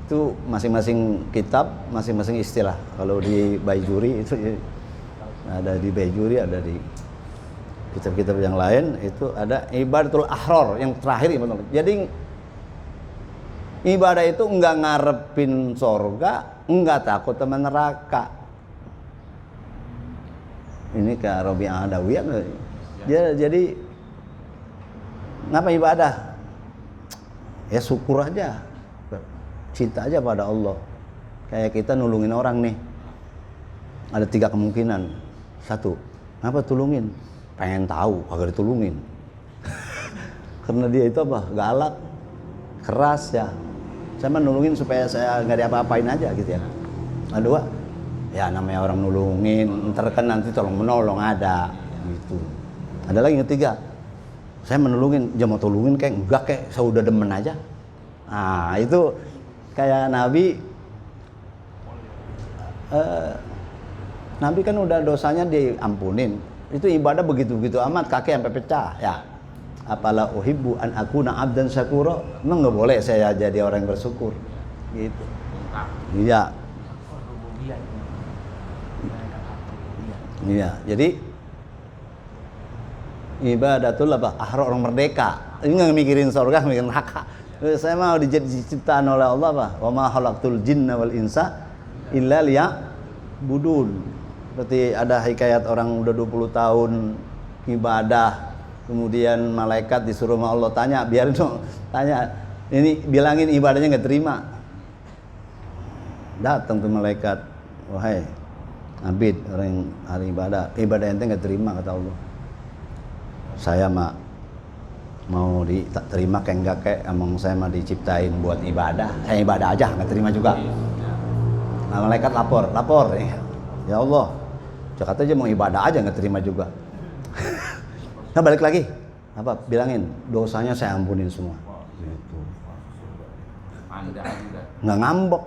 Itu masing-masing kitab, masing-masing istilah. Kalau di Baijuri itu ada di Baijuri, ada di kitab-kitab yang lain itu ada ibadatul ahror yang terakhir. Jadi ibadah itu enggak ngarepin sorga, enggak takut sama neraka. Ini ke Rabi'ah Adawiyah. Jadi ngapa ibadah? Ya syukur aja, cinta aja pada Allah. Kayak kita nulungin orang nih, ada 3 kemungkinan. 1, kenapa tulungin? Pengen tahu, kagak ditulungin. Karena dia itu apa? Galak, keras ya. Saya mah nulungin supaya saya nggak diapa-apain aja gitu ya. Kedua, ya namanya orang nulungin, ntar kan nanti tolong menolong ada gitu. Ada lagi yang ketiga, saya menulungin, dia mau tulungin kayak enggak, kayak saya udah demen aja. Nah itu kayak Nabi, Nabi kan udah dosanya diampunin, itu ibadah begitu-begitu amat, kaki sampai pecah ya. Apala uhibbu an akuna abdan syakura, emang nggak boleh saya jadi orang yang bersyukur gitu. Iya. Iya, jadi ibadatul apa? Ahra, orang merdeka. Ini nggak mikirin surga, mikirin neraka. Saya mau diciptakan oleh Allah apa? Wa ma khalaqtul jinna wal insa illa liya'budun. Seperti ada hikayat orang udah 20 tahun ibadah, kemudian malaikat disuruh sama Allah tanya, biarin dong tanya, ini bilangin ibadahnya nggak terima. Datang tuh malaikat, wahai abid, orang yang ahli ibadah ente nggak terima, kata Allah. Saya mah mau diterima kayak enggak, kayak emang saya mah diciptain buat ibadah, saya ibadah aja nggak terima juga. Nah, malaikat lapor, ya Allah, Jakarta aja mau ibadah aja nggak terima juga. Nah balik lagi, apa? Bilangin dosanya saya ampunin semua. Gitu. Nggak ngambek.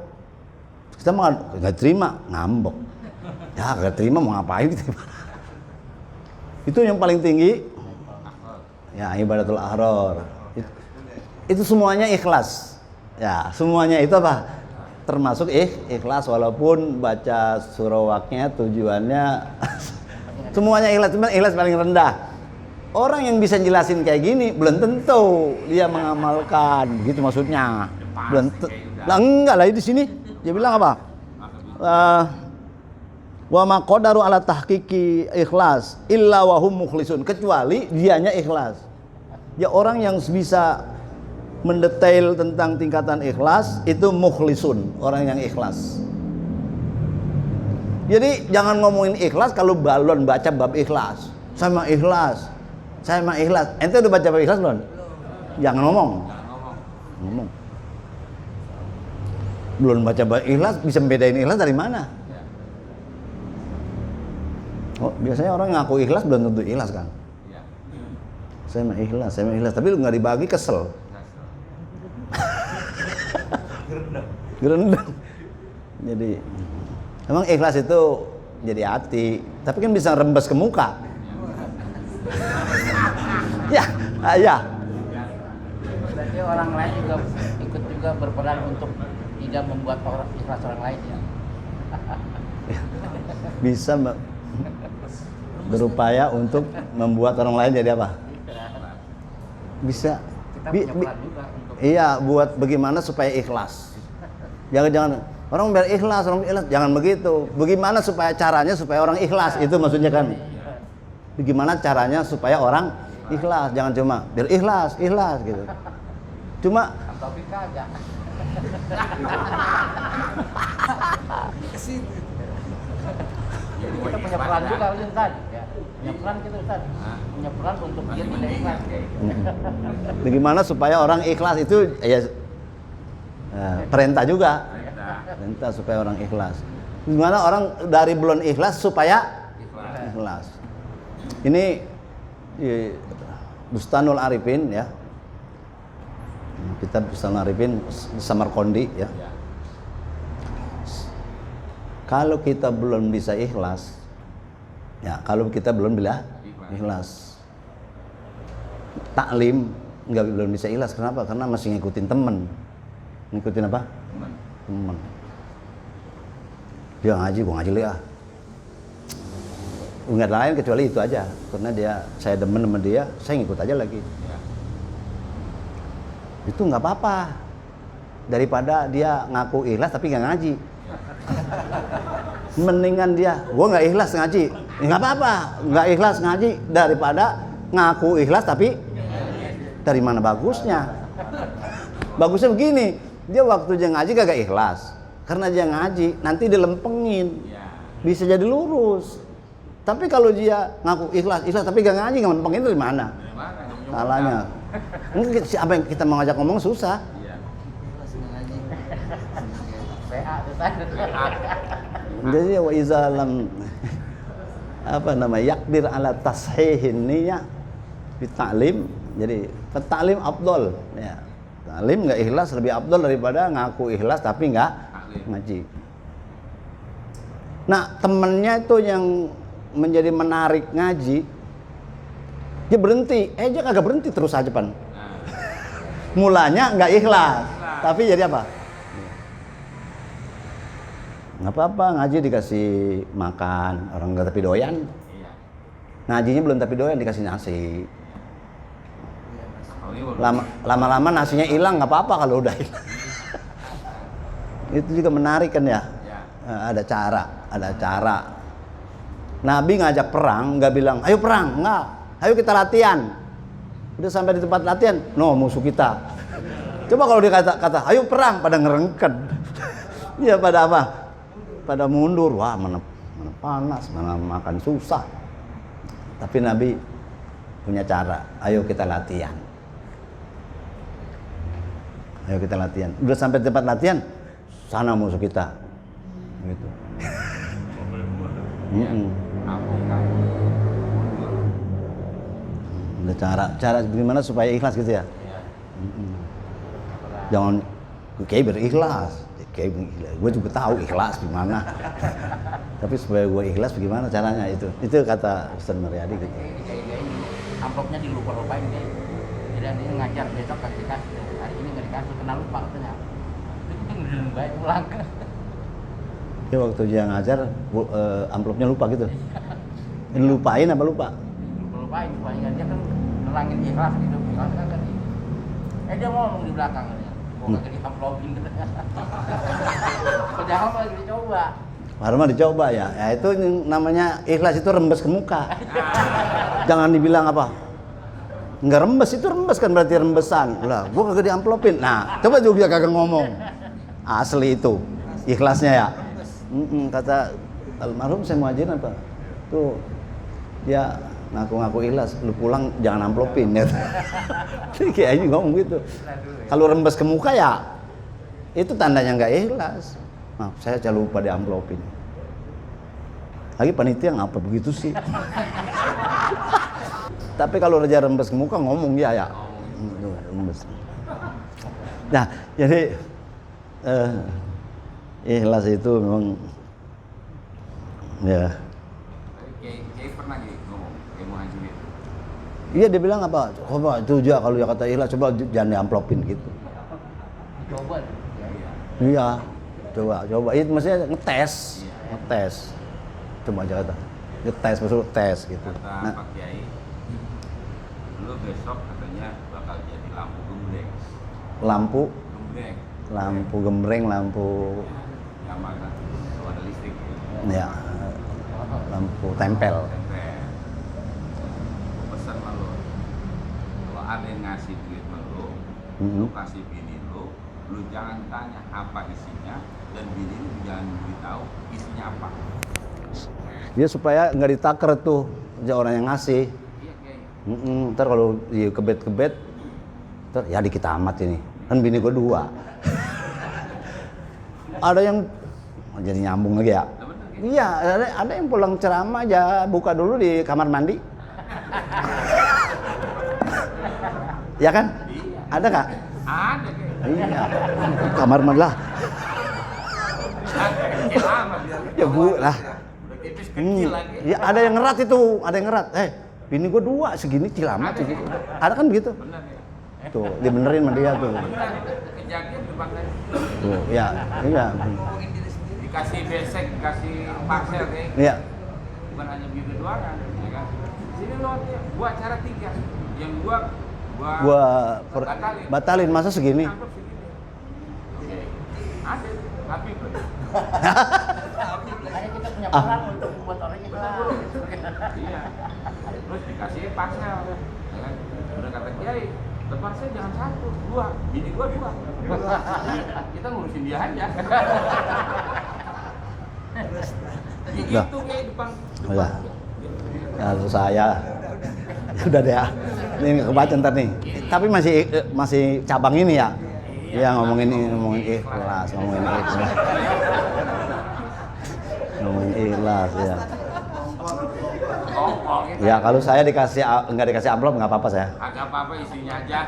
Kita mah nggak terima, ngambek. Ya nggak terima mau ngapain gitu. Itu yang paling tinggi. Ya ibadatul ahrar. Itu semuanya ikhlas. Ya semuanya itu apa? Termasuk ikhlas, walaupun baca surawaknya tujuannya semuanya ikhlas, cuma ikhlas paling rendah. Orang yang bisa jelasin kayak gini belum tentu dia mengamalkan, gitu maksudnya. Belum lah enggak lah di sini dia bilang apa? Wa ma qadaru ala tahqiqi ikhlas illa wa hum mukhlisun, kecuali dianya ikhlas. Ya orang yang bisa mendetail tentang tingkatan ikhlas itu mukhlisun, orang yang ikhlas. Jadi jangan ngomongin ikhlas kalau balon baca bab ikhlas. Sama ikhlas. Saya mah ikhlas. Ente udah baca bab ikhlas belum? Jangan ngomong. Belum baca bab ikhlas, bisa membedain ikhlas dari mana? Oh, biasanya orang ngaku ikhlas belum tentu ikhlas kan? Saya mah ikhlas, tapi lu nggak dibagi kesel. Gerendang. Jadi emang ikhlas itu jadi hati, tapi kan bisa rembes ke muka. Ya. Berarti orang lain juga ikut juga berperan untuk tidak membuat orang ikhlas orang lain ya. Bisa berupaya untuk membuat orang lain jadi apa? Bisa. Kita punya peran juga untuk. Iya, buat bagaimana supaya ikhlas. Jangan orang biar ikhlas, jangan begitu. Bagaimana supaya caranya supaya orang ikhlas, itu maksudnya kan. Bagaimana caranya supaya orang ikhlas, jangan cuma biar ikhlas gitu. Cuma Tapi kagak. Jadi kita punya peran juga Ustaz. Ya. Punya peran kita Ustaz. Punya peran untuk dia tidak ikhlas. bagaimana supaya orang ikhlas itu ya perintah juga. Perintah supaya orang ikhlas. Gimana orang dari belum ikhlas supaya ikhlas. Ini Bustanul Arifin ya. Kitab Bustanul Arifin Samarqandi ya. Kalau kita belum bisa ikhlas, ya kalau kita belum bisa ikhlas, taklim belum bisa ikhlas. Kenapa? Karena masih ngikutin temen. Ngikutin apa? Temen. Dia ngaji, gua ngaji lah. Enggak lain kecuali itu aja. Karena saya demen sama dia, saya ngikut aja lagi. Itu nggak apa-apa. Daripada dia ngaku ikhlas tapi nggak ngaji. Mendingan dia, gua nggak ikhlas ngaji. Nggak apa-apa, nggak ikhlas ngaji daripada ngaku ikhlas tapi dari mana bagusnya? Bagusnya begini, dia waktu dia ngaji kagak ikhlas. karena dia ngaji, nanti dilempengin. Iya. Bisa jadi lurus. Tapi kalau dia ngaku ikhlas tapi gak ngaji, nggak lempengin itu di mana? Dari mana? Salahnya. Ini apa yang kita mau ngajak ngomong susah. Iya. PA tuh tadi. Jadi wa iza lam apa nama yakdir ala tashihin niyah fi ta'lim. Jadi ta'lim afdal ya. Ta'lim enggak ikhlas lebih afdal daripada ngaku ikhlas tapi enggak ngaji. Nah, temennya itu yang menjadi menarik ngaji, dia berhenti, dia kagak berhenti terus aja pan. Mulanya nggak ikhlas, tapi jadi apa? Nggak apa-apa, ngaji dikasih makan, orang nggak tapi doyan. Ngajinya belum tapi doyan dikasih nasi. Lama-lama nasinya hilang, nggak apa-apa kalau udah hilang. Itu juga menarik kan ya? Ada cara. Nabi ngajak perang, nggak bilang, ayo perang, nggak, ayo kita latihan. Udah sampai di tempat latihan, no musuh kita. Coba kalau dia kata, ayo perang, pada ngerengket. Iya pada apa? Pada mundur, wah mana panas, mana makan susah. Tapi Nabi punya cara, ayo kita latihan. Ayo kita latihan. Udah sampai di tempat latihan, sana musuh kita. Gitu. Ada cara gimana supaya ikhlas gitu ya? Jangan kayak berikhlas. Gue juga tahu ikhlas gimana. Tapi supaya gue ikhlas bagaimana caranya itu? Itu kata Ustaz Mariadi gitu. Amplopnya dilupa-lupain deh. Jadi dia ngajar besok kasih hari ini nggak dikasih, kena lupa katanya. Itu lebih baik pulang. Ya waktu dia ngajar amplopnya lupa gitu. Lupain apa lupa? Lupain dia kan nerangin ikhlas gitu. Ikhlas kan dia ngomong di belakang katanya. Mau kagak diamplopin katanya. Padahal lagi dicoba. Baru mah dicoba ya. Ya itu namanya ikhlas itu rembes ke muka. Jangan dibilang apa? Enggak rembes, itu rembes kan berarti rembesan. Lah, gua kagak diamplopin. Nah, coba juga kagak ngomong. Asli itu ikhlasnya ya. Kata almarhum saya muajirin apa? Tuh dia ngaku-ngaku ikhlas, lu pulang jangan amplopin ya. Kayaknya ngomong gitu. Kalau rembes ke muka ya itu tandanya nggak ikhlas. Nah, saya lupa di amplopin. Lagi panitia ngapa begitu sih? Tapi kalau raja rembes ke muka ngomong ya. Rembes. Nah, jadi ikhlas itu memang ya. Kayak pernah ngomong, kayak mau hancur itu. Iya dia bilang apa? Coba itu aja kalau dia kata ikhlas coba jangan diamplopin gitu. Coba. Iya. Coba. Itu maksudnya ngetes. Coba aja kata. Ngetes maksudnya tes gitu. Kata Pak Kiai, lu besok katanya bakal jadi lampu gembreng. Lampu gembreng, lampu yang mana ada listrik. Ya. Lampu tempel. Pesan sama lu, kalau ada yang ngasih duit sama lu kasih bini lu jangan tanya apa isinya dan bini lu jangan beritahu isinya apa. Dia supaya nggak ditaker tuh orang yang ngasih. Iya kayak. Ntar kalau kebet, ntar ya dikit amat ini. Kan bini gue 2. Ada yang jadi nyambung lagi ya. Iya, ada yang pulang ceramah aja buka dulu di kamar mandi. Ya kan? Ada nggak? Ada kayak. Iya. Kamar mandi lah. Ya bu lah. Kecil lagi. Ya ada yang ngerat itu, bini gue 2 segini cilamat gitu. Ada kan begitu? Benar ya. Tuh, dibenerin sama dia tuh. Benar, kejadian dipakai. Tuh, ya, iya. Dikasih besek, dikasih parcel kayak. Iya. Bukan hanya bini doang kan, ya kan? Sini lo gua acara 3. Yang gua batalin masa segini. Amplop segini. Oke. Ada tapi Makanya kita punya peran untuk membuat orang ikhlas. iya. Terus dikasih parcel. Ya kan? Udah kata Kiai, Terpaksa jangan satu, dua, bini gua dua. Kita ngurusin dia aja. Ya gitu kayak depan. Udah. Kalau saya udah deh ya. Ini kebaca ntar nih. Tapi masih cabang ini ya. Iya ngomongin ikhlas, ngomongin ikhlas ya. Ya kalau saya nggak dikasih amplop nggak apa-apa saya. Agak apa-apa isinya aja.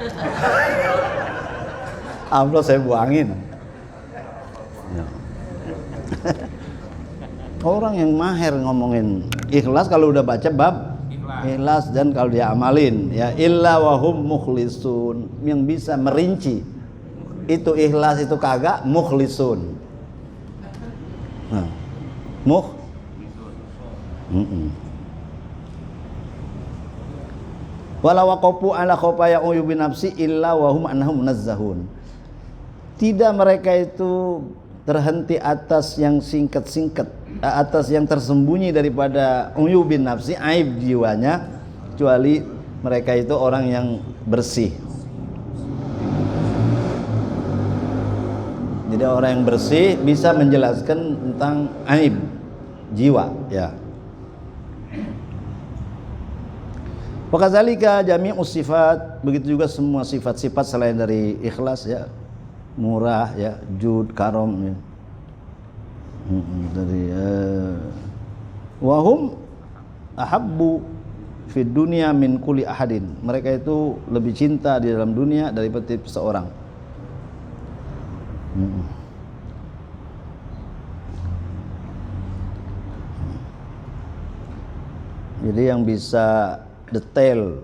Amplop saya buangin. Ya. Orang yang mahir ngomongin ikhlas kalau udah baca bab ikhlas dan kalau dia amalin ya illa wahum mukhlisun, yang bisa merinci itu ikhlas itu kagak mukhlisun. Nah, wala waqafu ala khafaya uyubin nafsi illa wahum annahum munazzahun. Tidak mereka itu terhenti atas yang singkat-singkat, atas yang tersembunyi daripada uyubin nafsi, aib jiwanya, kecuali mereka itu orang yang bersih. Jadi orang yang bersih bisa menjelaskan tentang aib jiwa ya. Wakazalika jami'us sifat, begitu juga semua sifat-sifat selain dari ikhlas ya, murah ya, jud, karom ya. Dari wahum ahabbu fid dunya min kulli ahadin. Mereka itu lebih cinta di dalam dunia daripada seorang. Jadi yang bisa detail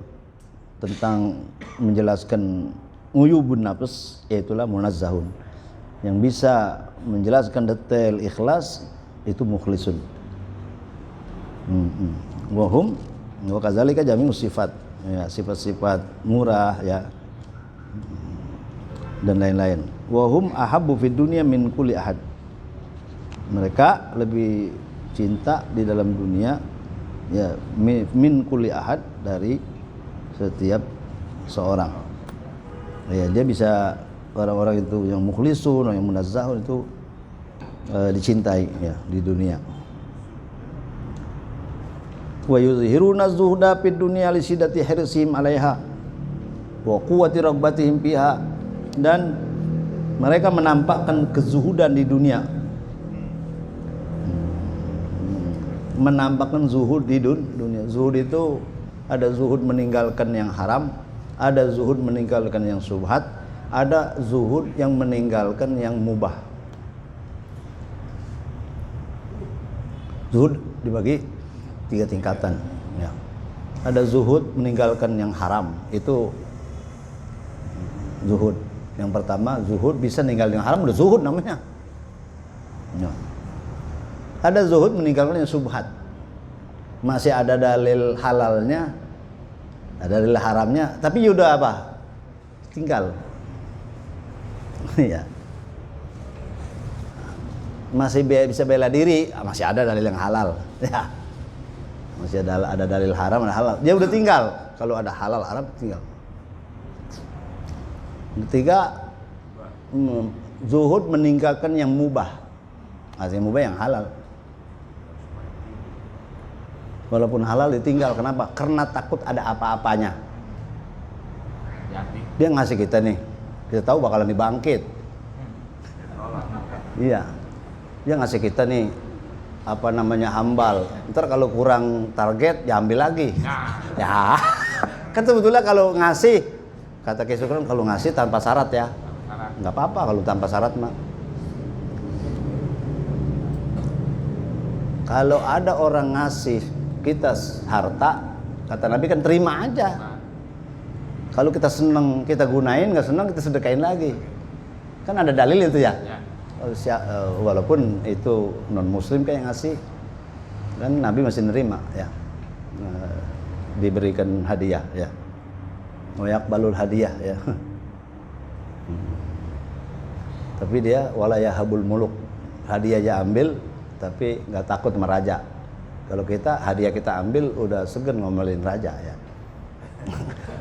tentang menjelaskan uyubun nafs yaitulah munazzahun. Yang bisa menjelaskan detail ikhlas itu mukhlisun. Wahum wa kadzalika jami'us sifat ya, sifat-sifat murah ya dan lain-lain. Wahum ahabbu fid dunya min kulli ahad. Mereka lebih cinta di dalam dunia ya min kulli ahad, dari setiap seorang. Ya, dia bisa, orang-orang itu yang mukhlisun, yang munazzahun itu dicintai ya di dunia. Wa yuzhiruna zuhda fid dunya li shiddati hirsihim 'alaiha wa quwwati raghbatihim fiha, dan mereka menampakkan kezuhudan di dunia, menampakkan zuhud di dunia. Zuhud itu ada zuhud meninggalkan yang haram, ada zuhud meninggalkan yang subhat, ada zuhud yang meninggalkan yang mubah. Zuhud dibagi 3 tingkatan ya. Ada zuhud meninggalkan yang haram, itu zuhud. Yang pertama zuhud bisa meninggalkan yang haram, udah zuhud namanya ya. Ada zuhud meninggalkan yang subhat, masih ada dalil halalnya, ada dalil haramnya, tapi udah apa? Tinggal. Ya. Masih bisa bela diri, masih ada dalil yang halal. Ya. Masih ada dalil haram, ada halal. Dia udah tinggal. Kalau ada halal haram tinggal. Ketiga, zuhud meninggalkan yang mubah. Yang mubah yang halal. Walaupun halal ditinggal, kenapa? Karena takut ada apa-apanya. Dia ngasih kita nih, kita tahu bakalan dibangkit. Iya, dia ngasih kita nih hambal. Ntar kalau kurang target, diambil lagi. Ya, kan sebetulnya kalau ngasih, kata Kisukron, kalau ngasih tanpa syarat ya, nggak apa-apa kalau tanpa syarat mah. Kalau ada orang ngasih kita harta, kata Nabi kan terima aja. Kalau kita seneng kita gunain, nggak seneng kita sedekain lagi. Kan ada dalil itu ya. Walaupun itu non muslim kayak ngasih, kan Nabi masih nerima ya, diberikan hadiah ya, wayaqbalul hadiah ya. Tapi dia walayahabul muluk, hadiah aja ambil tapi nggak takut meraja. Kalau kita hadiah kita ambil udah segen ngomelin raja ya.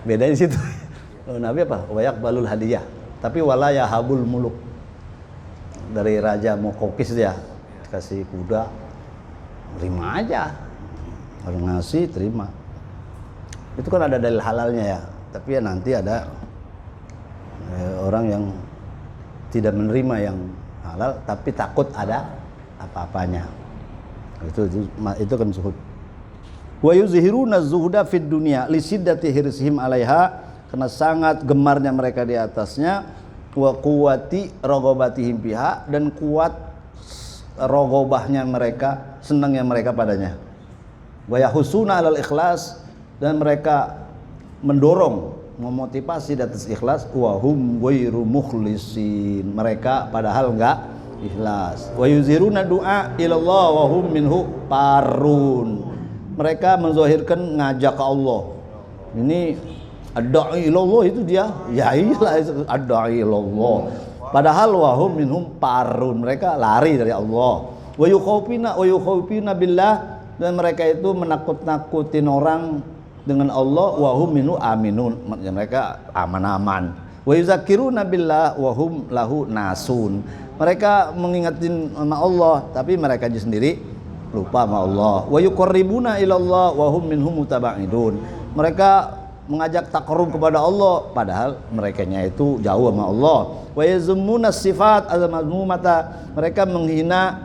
Bedanya di situ. Nabi apa? Wa yaqbalul hadiyah. Tapi wala yahabul muluk. Dari raja Mokokis dia kasih kuda, terima aja. Kalau ngasih terima. Itu kan ada dalil halalnya ya. Tapi ya nanti ada orang yang tidak menerima yang halal tapi takut ada apa-apanya. Itu kan zuhud. Wa yuzhiruna zuhda fid dunya li siddati hirsihim 'alaiha, karena sangat gemarnya mereka di atasnya, wa quwwati raghabatihim biha, dan kuat raghabahnya mereka, senangnya mereka padanya. Wa yahusuna 'alal ikhlas, dan mereka mendorong, memotivasi di atas ikhlas. Wa hum ghairu mukhlisin, mereka padahal enggak ikhlas. Wa yuzhiruna du'a ilallah wa hum minhu parun, mereka menzahirkan ngajak ke Allah. Ini ad-da'i ilallah, itu dia. Ya iyalah, ad-da'i ilallah. Padahal wahum minhum parun, mereka lari dari Allah. Wa yukhawfina billah, dan mereka itu menakut-nakutin orang dengan Allah. Wahum minhu aminun, mereka aman-aman. Wa yuzakkiruna billah wahum lahu nasun, mereka mengingatin sama Allah tapi mereka sendiri lupa sama Allah. Wa yuqarribuna ilallah wa hum minhum mutaba'idun, mereka mengajak takarrub kepada Allah padahal merekanya itu jauh sama Allah. Wa yazmuna sifat al-mazmumata, mereka menghina,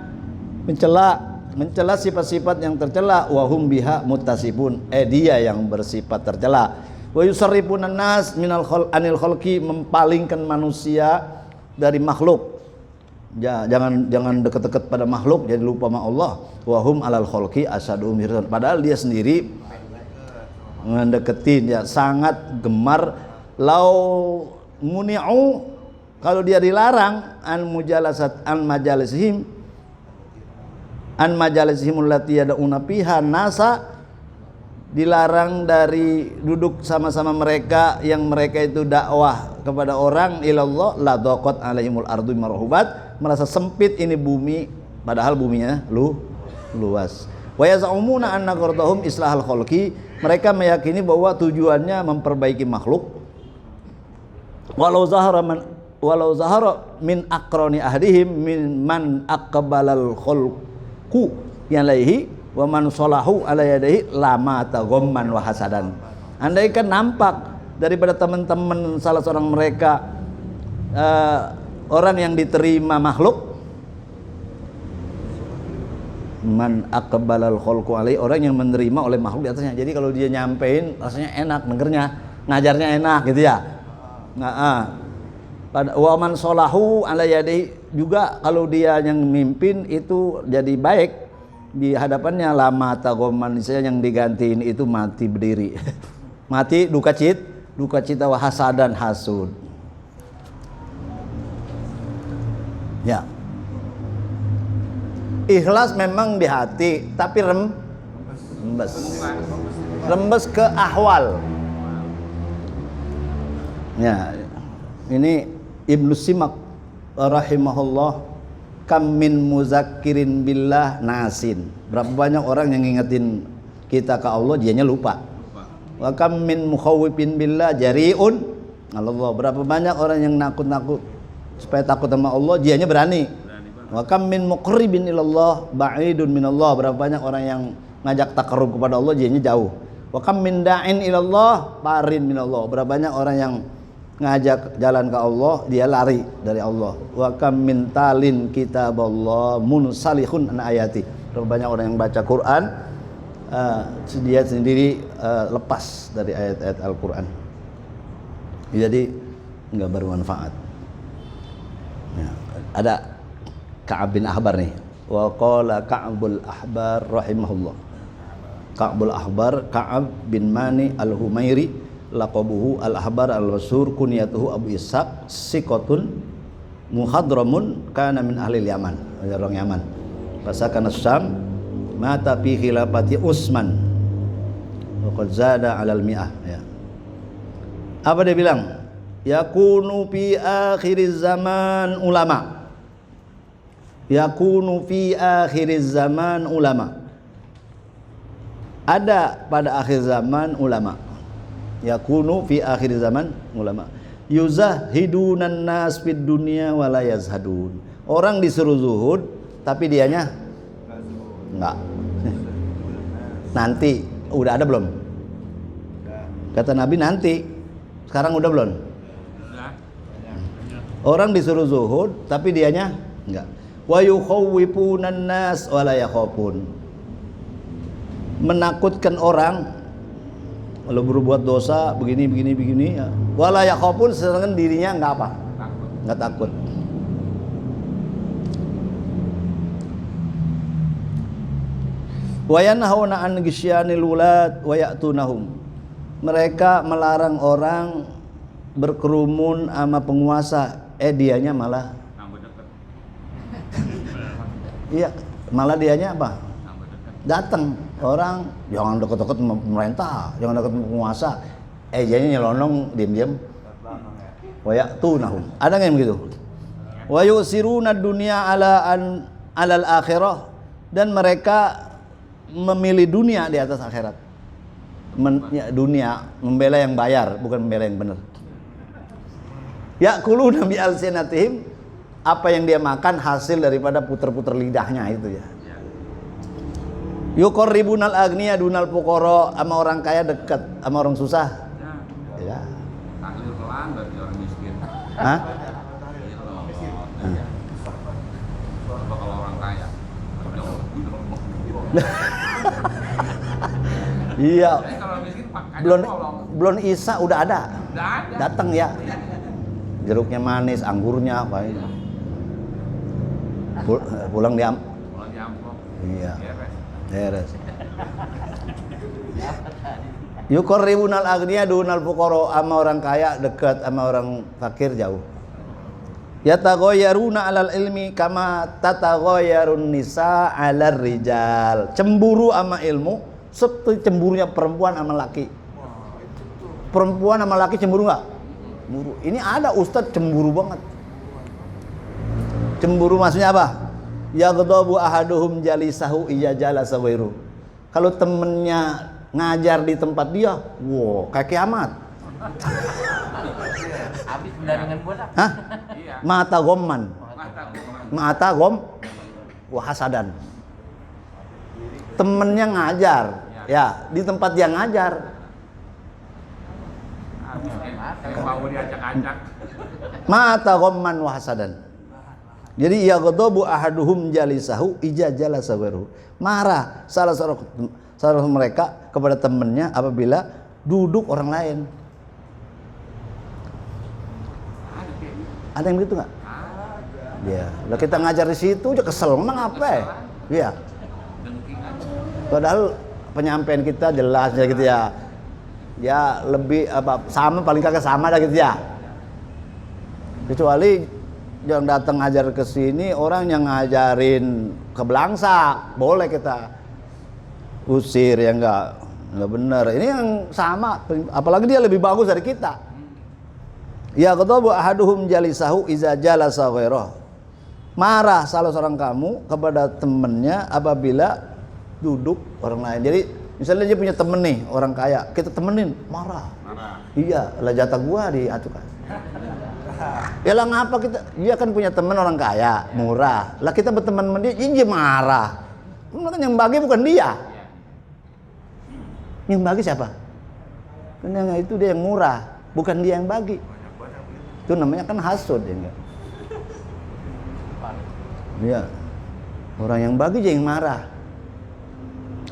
mencela sifat-sifat yang tercela. Wa hum biha muttasifun, dia yang bersifat tercela. Wa yusarrifuna nas anil khalqi, mempalingkan manusia dari makhluk. Jangan dekat-dekat pada makhluk jadi lupa sama Allah. Wa hum alal khalqi asadum hirsan, padahal dia sendiri mendeketin, ya sangat gemar. Lau muni'u, kalau dia dilarang an majalisihim allati yad'una fiha nasa, dilarang dari duduk sama-sama mereka yang mereka itu dakwah kepada orang ilallah, la daqat alaihimul ardu marhubat, merasa sempit ini bumi padahal buminya luas. Wa yaz'umuna anna ghardahum islahal khalqi, mereka meyakini bahwa tujuannya memperbaiki makhluk. Walau zahara min aqrani ahdihim min man aqbalal khalqu yalaihi wa man salahu ala yadayhi lama taghamman wa hasadan. Andai kan nampak daripada teman-teman salah seorang mereka orang yang diterima makhluk, man aqbalal khalqu alaihi, orang yang menerima oleh makhluk di atasnya. Jadi kalau dia nyampein rasanya enak dengernya, ngajarnya enak gitu ya. Wa man salahu ala yadayhi, juga kalau dia yang memimpin itu jadi baik di hadapannya, lama tagoman, saya yang digantiin itu mati berdiri. Mati duka cita wa hasadan, hasud. Ya. Ikhlas memang di hati, tapi rembes ke ahwal. Ya. Ini Ibnu Simak rahimahullah, kam min muzakkirin billah nasin, berapa banyak orang yang ngingetin kita ke Allah dianya lupa. Wa kam min mukhawwifin billah jari'un Allah, berapa banyak orang yang nakut-nakut supaya takut sama Allah dianya berani. Wa kam min muqribin ilallah ba'idun minallah, berapa banyak orang yang ngajak takarrub kepada Allah dianya jauh. Wa kam min da'in ilallah parin minallah, berapa banyak orang yang ngajak jalan ke Allah dia lari dari Allah. Wa kam min talin kitaballah munsalihun an ayati, berapa banyak orang yang baca Quran dia sendiri lepas dari ayat-ayat Al-Quran, jadi nggak bermanfaat. Ya, ada Ka'ab bin Ahbar nih. Wa qala Ka'bul Ahbar rahimahullah, Ka'bul Ahbar Ka'ab bin Mani al-Humairi, laqabuhu al-ahbar al-masyhur, kunyatuhu Abu Ishaq, siqatun muhadramun, kana min ahli Yaman, orang Yaman. Fasakana Syam, mata fi khilafati Utsman wa qad zada 'alal mi'ah, ya. Apa dia bilang? Yakunu fi akhiriz zaman ulama. Yakunu fi akhiriz zaman ulama. Ada pada akhir zaman ulama. yakunu fi akhir zaman ulama yuzahidunan nas fid dunya wala yazhadun. Orang disuruh zuhud tapi dianya enggak. Nanti udah ada belum? Kata Nabi nanti. Sekarang udah belum? Orang disuruh zuhud tapi dianya enggak. Wa yukhawwifunan nas wala yakhafun. Menakutkan orang kalau berbuat dosa begini ya. Wala yakhafun, sedangkan dirinya enggak apa? Enggak takut. Wa yanhauna an ghishyanil wulad wa ya'tunahum. Mereka melarang orang berkerumun sama penguasa, dianya malah iya, malah dianya apa? Datang orang, jangan deket-deket pemerintah, jangan deket penguasa. Dianya nyelonong diam-diam. Wa ya'tunahum. Ada nggak yang begitu? Wa yusiruna dunya alal akhirah, dan mereka memilih dunia di atas akhirat. Dunia membela yang bayar, bukan membela yang benar. Ya'kuluna bi alsinatihim, apa yang dia makan hasil daripada puter-puter lidahnya itu ya. Yuqarribunal agniya dunal fuqara, sama orang kaya dekat, sama orang susah. Ya. Tahlil pelan bagi orang miskin. Hah? Coba kalau orang kaya. Iya. Kalau miskin makanya Belum Isa udah ada. Udah ada. Datang ya. Jeruknya manis, anggurnya apa ini. Pulang di amplop. Iya. Beres. Yuqarribunal agniya dunal fuqara, sama orang kaya dekat, sama orang fakir jauh. Yataghayyaruna 'alal ilmi kama tataghayyarun nisa 'alar rijal. Cemburu sama ilmu seperti cemburunya perempuan sama laki. Perempuan sama laki cemburu enggak? Cemburu. Ini ada ustadz cemburu banget. Cemburu maksudnya apa? Yaghdabu ahaduhum jalisahu iya jalasa wairu. Kalau temennya ngajar di tempat dia, wow, kayak kiamat. Habis dengan bola. Hah? Mata gomman. Mata gom wahasadan. Temennya ngajar, ya, di tempat dia ngajar. Mau diacak-acak. Mata gomman wahasadan. Jadi yaghdabu ahaduhum jalisahu ija jalasa wairu. Marah salah seorang mereka kepada temannya apabila duduk orang lain. Ada yang begitu nggak? Iya. Lah kita ngajar di situ aja kesel, emang apa ya? Iya. Padahal penyampaian kita jelas ya gitu ya. Ya lebih apa sama, paling kagak sama dah gitu ya. Kecuali yang datang ngajar ke sini orang yang ngajarin ke Belangsa, boleh kita usir ya enggak benar. Ini yang sama, apalagi dia lebih bagus dari kita. Ya qadabu ahaduhum jalisahu iza jalasa ghairah. Marah salah seorang kamu kepada temannya apabila duduk orang lain. Jadi misalnya dia punya temen nih, orang kaya, kita temenin, marah. Iya, lah jatah gua diaturkan. Ya lah ngapa kita, dia kan punya teman orang kaya, murah. Lah kita berteman sama dia, dia marah. Kan yang bagi bukan dia. Yang bagi siapa? Kan yang itu dia yang murah, bukan dia yang bagi. Itu namanya kan hasud ya enggak? Iya. Orang yang bagi dia yang marah.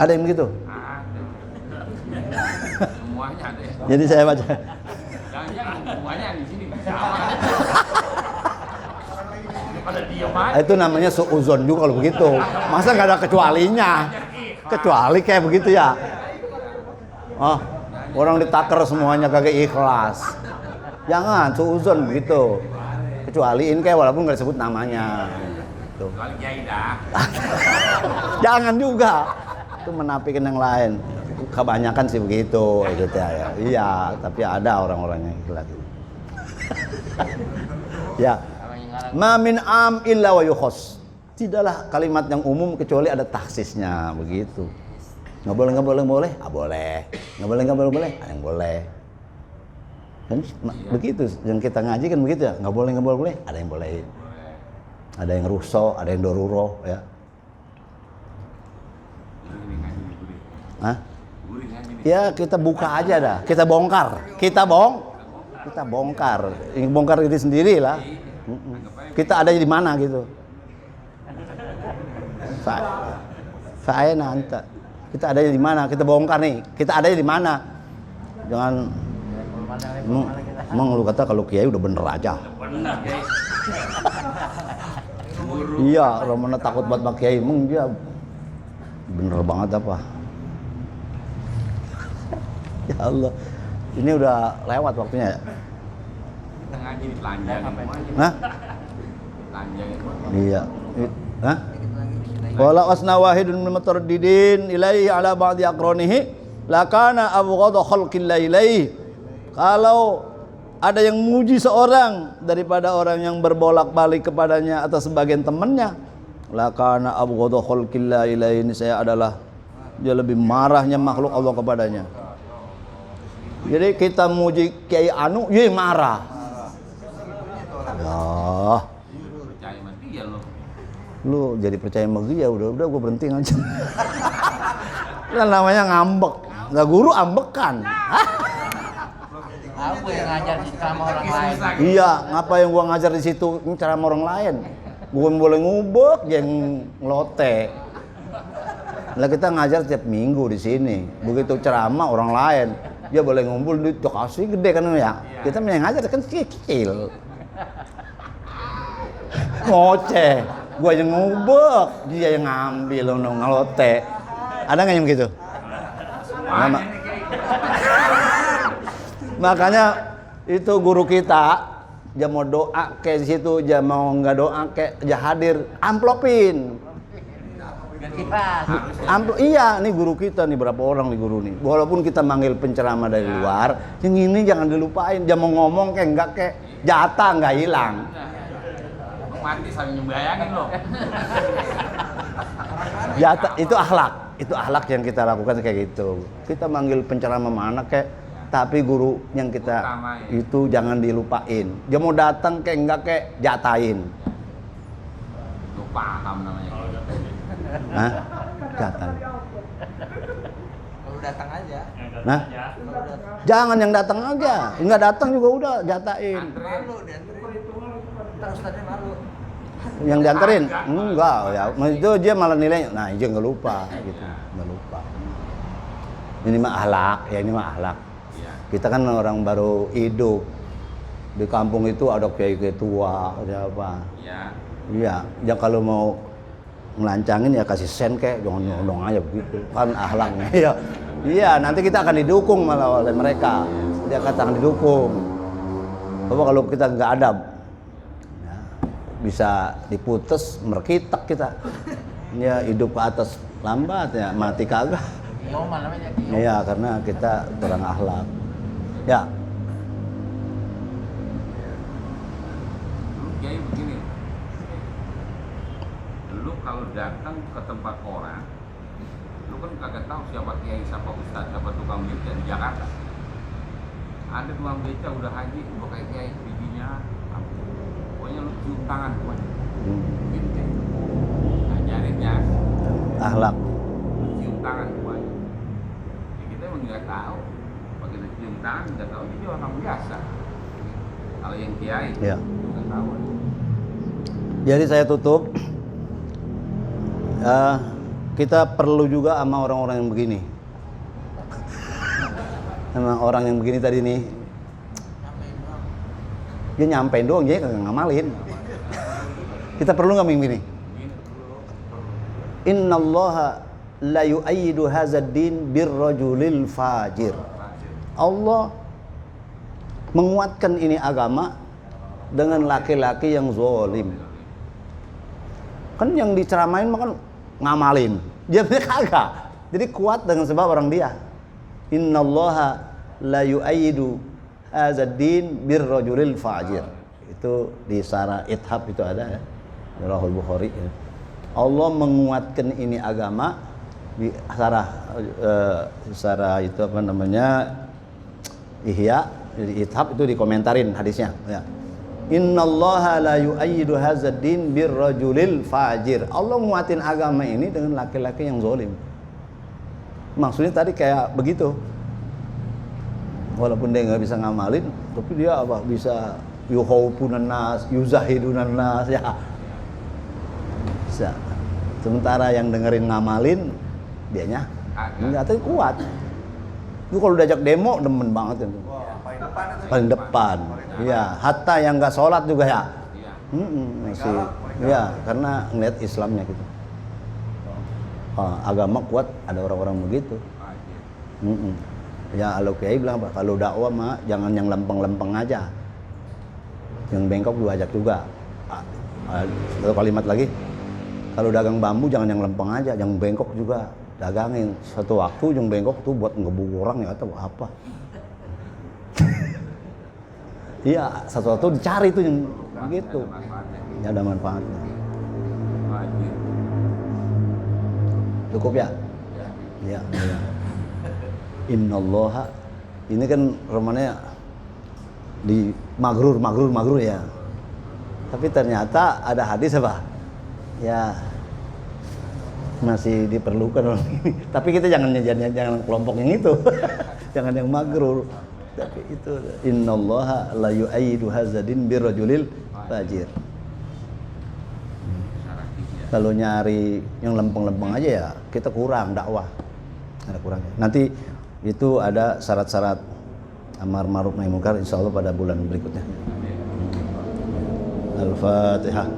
Ada yang begitu? Semuanya ada. Jadi saya baca. Semuanya di sini sama. Pada diam aja. Itu namanya suuzon juga kalau begitu. Masa nggak ada kecualinya? Kecuali kayak begitu ya. Oh, orang ditaker semuanya kagak ikhlas. Jangan suuzon begitu. Kecualiin kayak walaupun nggak disebut namanya. Tuh. Jangan juga. Itu menafikan yang lain. Kebanyakan sih begitu gitu ya. Iya, tapi ada orang-orang yang ikhlas. Ya. Ma min am illa wa yukhas. Tidaklah kalimat yang umum kecuali ada taksisnya begitu. Nggak boleh, ah boleh. Nggak boleh, ada yang boleh. Kan begitu, yang kita ngaji kan begitu ya, nggak boleh, ada yang boleh, ada yang ruso, ada yang doruro ya. Hah? Ya kita buka aja dah, kita bongkar, kita bongkar, ini bongkar diri sendiri lah. Kita ada di mana gitu? Saya nanti, kita ada di mana? Kita bongkar nih, kita ada di mana? Jangan emang lu kata kalau kiai udah bener aja. Iya, kalau mana takut buat pak kiai, emang dia bener banget apa? Ya Allah, ini udah lewat waktunya ya. Kita ngaji di telanjang. Hah? Telanjang itu. Iya. Hah? Wala asna wahidun min mutaraddidin ilaihi ala ba'di aqranihi lakana abghadha khalqillah ilaihi. Kalau ada yang muji seorang daripada orang yang berbolak-balik kepadanya atas sebagian temannya, lakana abghadha khalqillah ilaihi, ini saya adalah dia lebih marahnya makhluk Allah kepadanya. Jadi kita muji Kiai Anu, ye marah. Ya. Percaya sama dia lo. Lu jadi percaya sama dia, udah gue berhenti ngaji. Kan namanya ngambek. Nggak guru ambekan. Aku yang ngajar sama orang lain. Iya, ngapa yang gua ngajar di situ cara sama orang lain? Bukan boleh ngubek, yang ngelote. Lah kita ngajar setiap minggu di sini. Begitu ceramah orang lain, dia boleh ngumpul di kasih gede kan ya. Kita yang ngajar kan kecil. Ngoceh, gua yang ngubek, dia yang ngambil ngelote. Ada nggak yang begitu? Nama. Makanya itu guru kita, dia mau doa ke situ, dia mau nggak doa ke, dia hadir, amplopin. Iya, nih guru kita nih, berapa orang nih guru nih. Walaupun kita manggil penceramah dari luar, yang ini jangan dilupain. Dia mau ngomong kayak nggak kayak jatah nggak hilang. Mati sambil nyembayangin loh. Jatah itu akhlak yang kita lakukan kayak gitu. Kita manggil penceramah mana kayak. Tapi guru yang kita itu jangan dilupain. Dia mau datang kayak enggak kayak jatahin. Lu paham namanya. Hah? Jatah. Kalau datang aja. Nah? Jangan yang datang aja. Enggak datang juga udah jatahin. Malu dianterin. Ntar ustadznya malu. Yang dianterin? Enggak ya. Itu dia malah nilainya. Nah, dia enggak lupa gitu. Enggak lupa. Ini mah akhlak, ya ini mah akhlak. Kita kan orang baru hidup di kampung itu, ada kiai tua, ada apa? Iya. Ya kalau mau ngelancangin ya kasih sen kayak jangan nyolong aja begitu. Kan akhlaknya. Iya. Iya, nanti kita akan didukung malah oleh mereka. Dia katakan didukung. Coba kalau kita nggak adab, ya, bisa diputus, merkitak kita. Ya hidup ke atas lambat ya, mati kagak. Iya, karena kita kurang akhlak. Ya. Lu kiai begini. Lu kalau datang ke tempat orang, lu kan kagak tahu siapa kiai, siapa ustaz, siapa tukang beca di Jakarta. Ada tukang beca udah haji, udah kayak kiai bibinya. Pokoknya lu cium tangan pokoknya. Gitu deh. Ngajarinnya Akhlak. cium tangan pokoknya. Ya kita emang nggak tahu. Begitu cium tangan nggak tahu, jadi orang biasa. Kalau yang kiai nggak tahu. Jadi saya tutup. Kita perlu juga sama orang-orang yang begini. Sama orang yang begini tadi nih. Dia nyampein doang, dia kagak ngamalin. Kita perlu nggak begini? Innallaha la yu'ayyidu hadzal din birrajulil fajir. Allah menguatkan ini agama dengan laki-laki yang zalim. Kan yang diceramain mah kan ngamalin. Dia kagak. Jadi kuat dengan sebab orang dia. Innallaha la yu'ayyidu hadzal din birrajulil fajir. Itu di Sarah Ithab itu ada ya. Rahul Bukhari ya. Allah menguatkan ini agama di Sarah itu apa namanya? Ihya Di Ithab itu dikomentarin hadisnya ya. Innallaha la yu'ayyidu hadzal din birrajulil fajir. Allah nguatin agama ini dengan laki-laki yang zalim. Maksudnya tadi kayak begitu. Walaupun dia nggak bisa ngamalin, tapi dia apa bisa yuhaupunan nas, yuzahidunan nas ya. Bisa. Sementara yang dengerin ngamalin, dianya enggak tahu kuat. Itu kalau diajak demo demen banget itu. Wah, paling depan itu. Paling depan. Iya, hatta yang nggak sholat juga ya. Iya. Masih. Iya, karena ngeliat Islamnya gitu. Agama kuat, ada orang-orang begitu. Ya kalau kiai bilang apa? Kalau dakwah mah jangan yang lempeng-lempeng aja. Yang bengkok juga ajak juga. Satu kalimat lagi. Kalau dagang bambu jangan yang lempeng aja, yang bengkok juga dagangin. Suatu waktu yang bengkok tuh buat ngebuk orang ya atau apa? Iya, satu-satu dicari tuh yang begitu. Ya ada manfaatnya. Cukup ya? Ya. Ya. Innallaha, ini kan romannya di magrur ya. Tapi ternyata ada hadis apa? Ya masih diperlukan orang ini. Tapi kita jangan kelompok yang itu. Jangan yang magrur. Tapi itu innallaha la yu'ayyidu hadzadin birrajulil fajir. Kalau nyari yang lempeng-lempeng aja ya kita kurang dakwah. Ada kurangnya. Nanti itu ada syarat-syarat amar ma'ruf nahi munkar insyaallah pada bulan berikutnya. Al-Fatihah.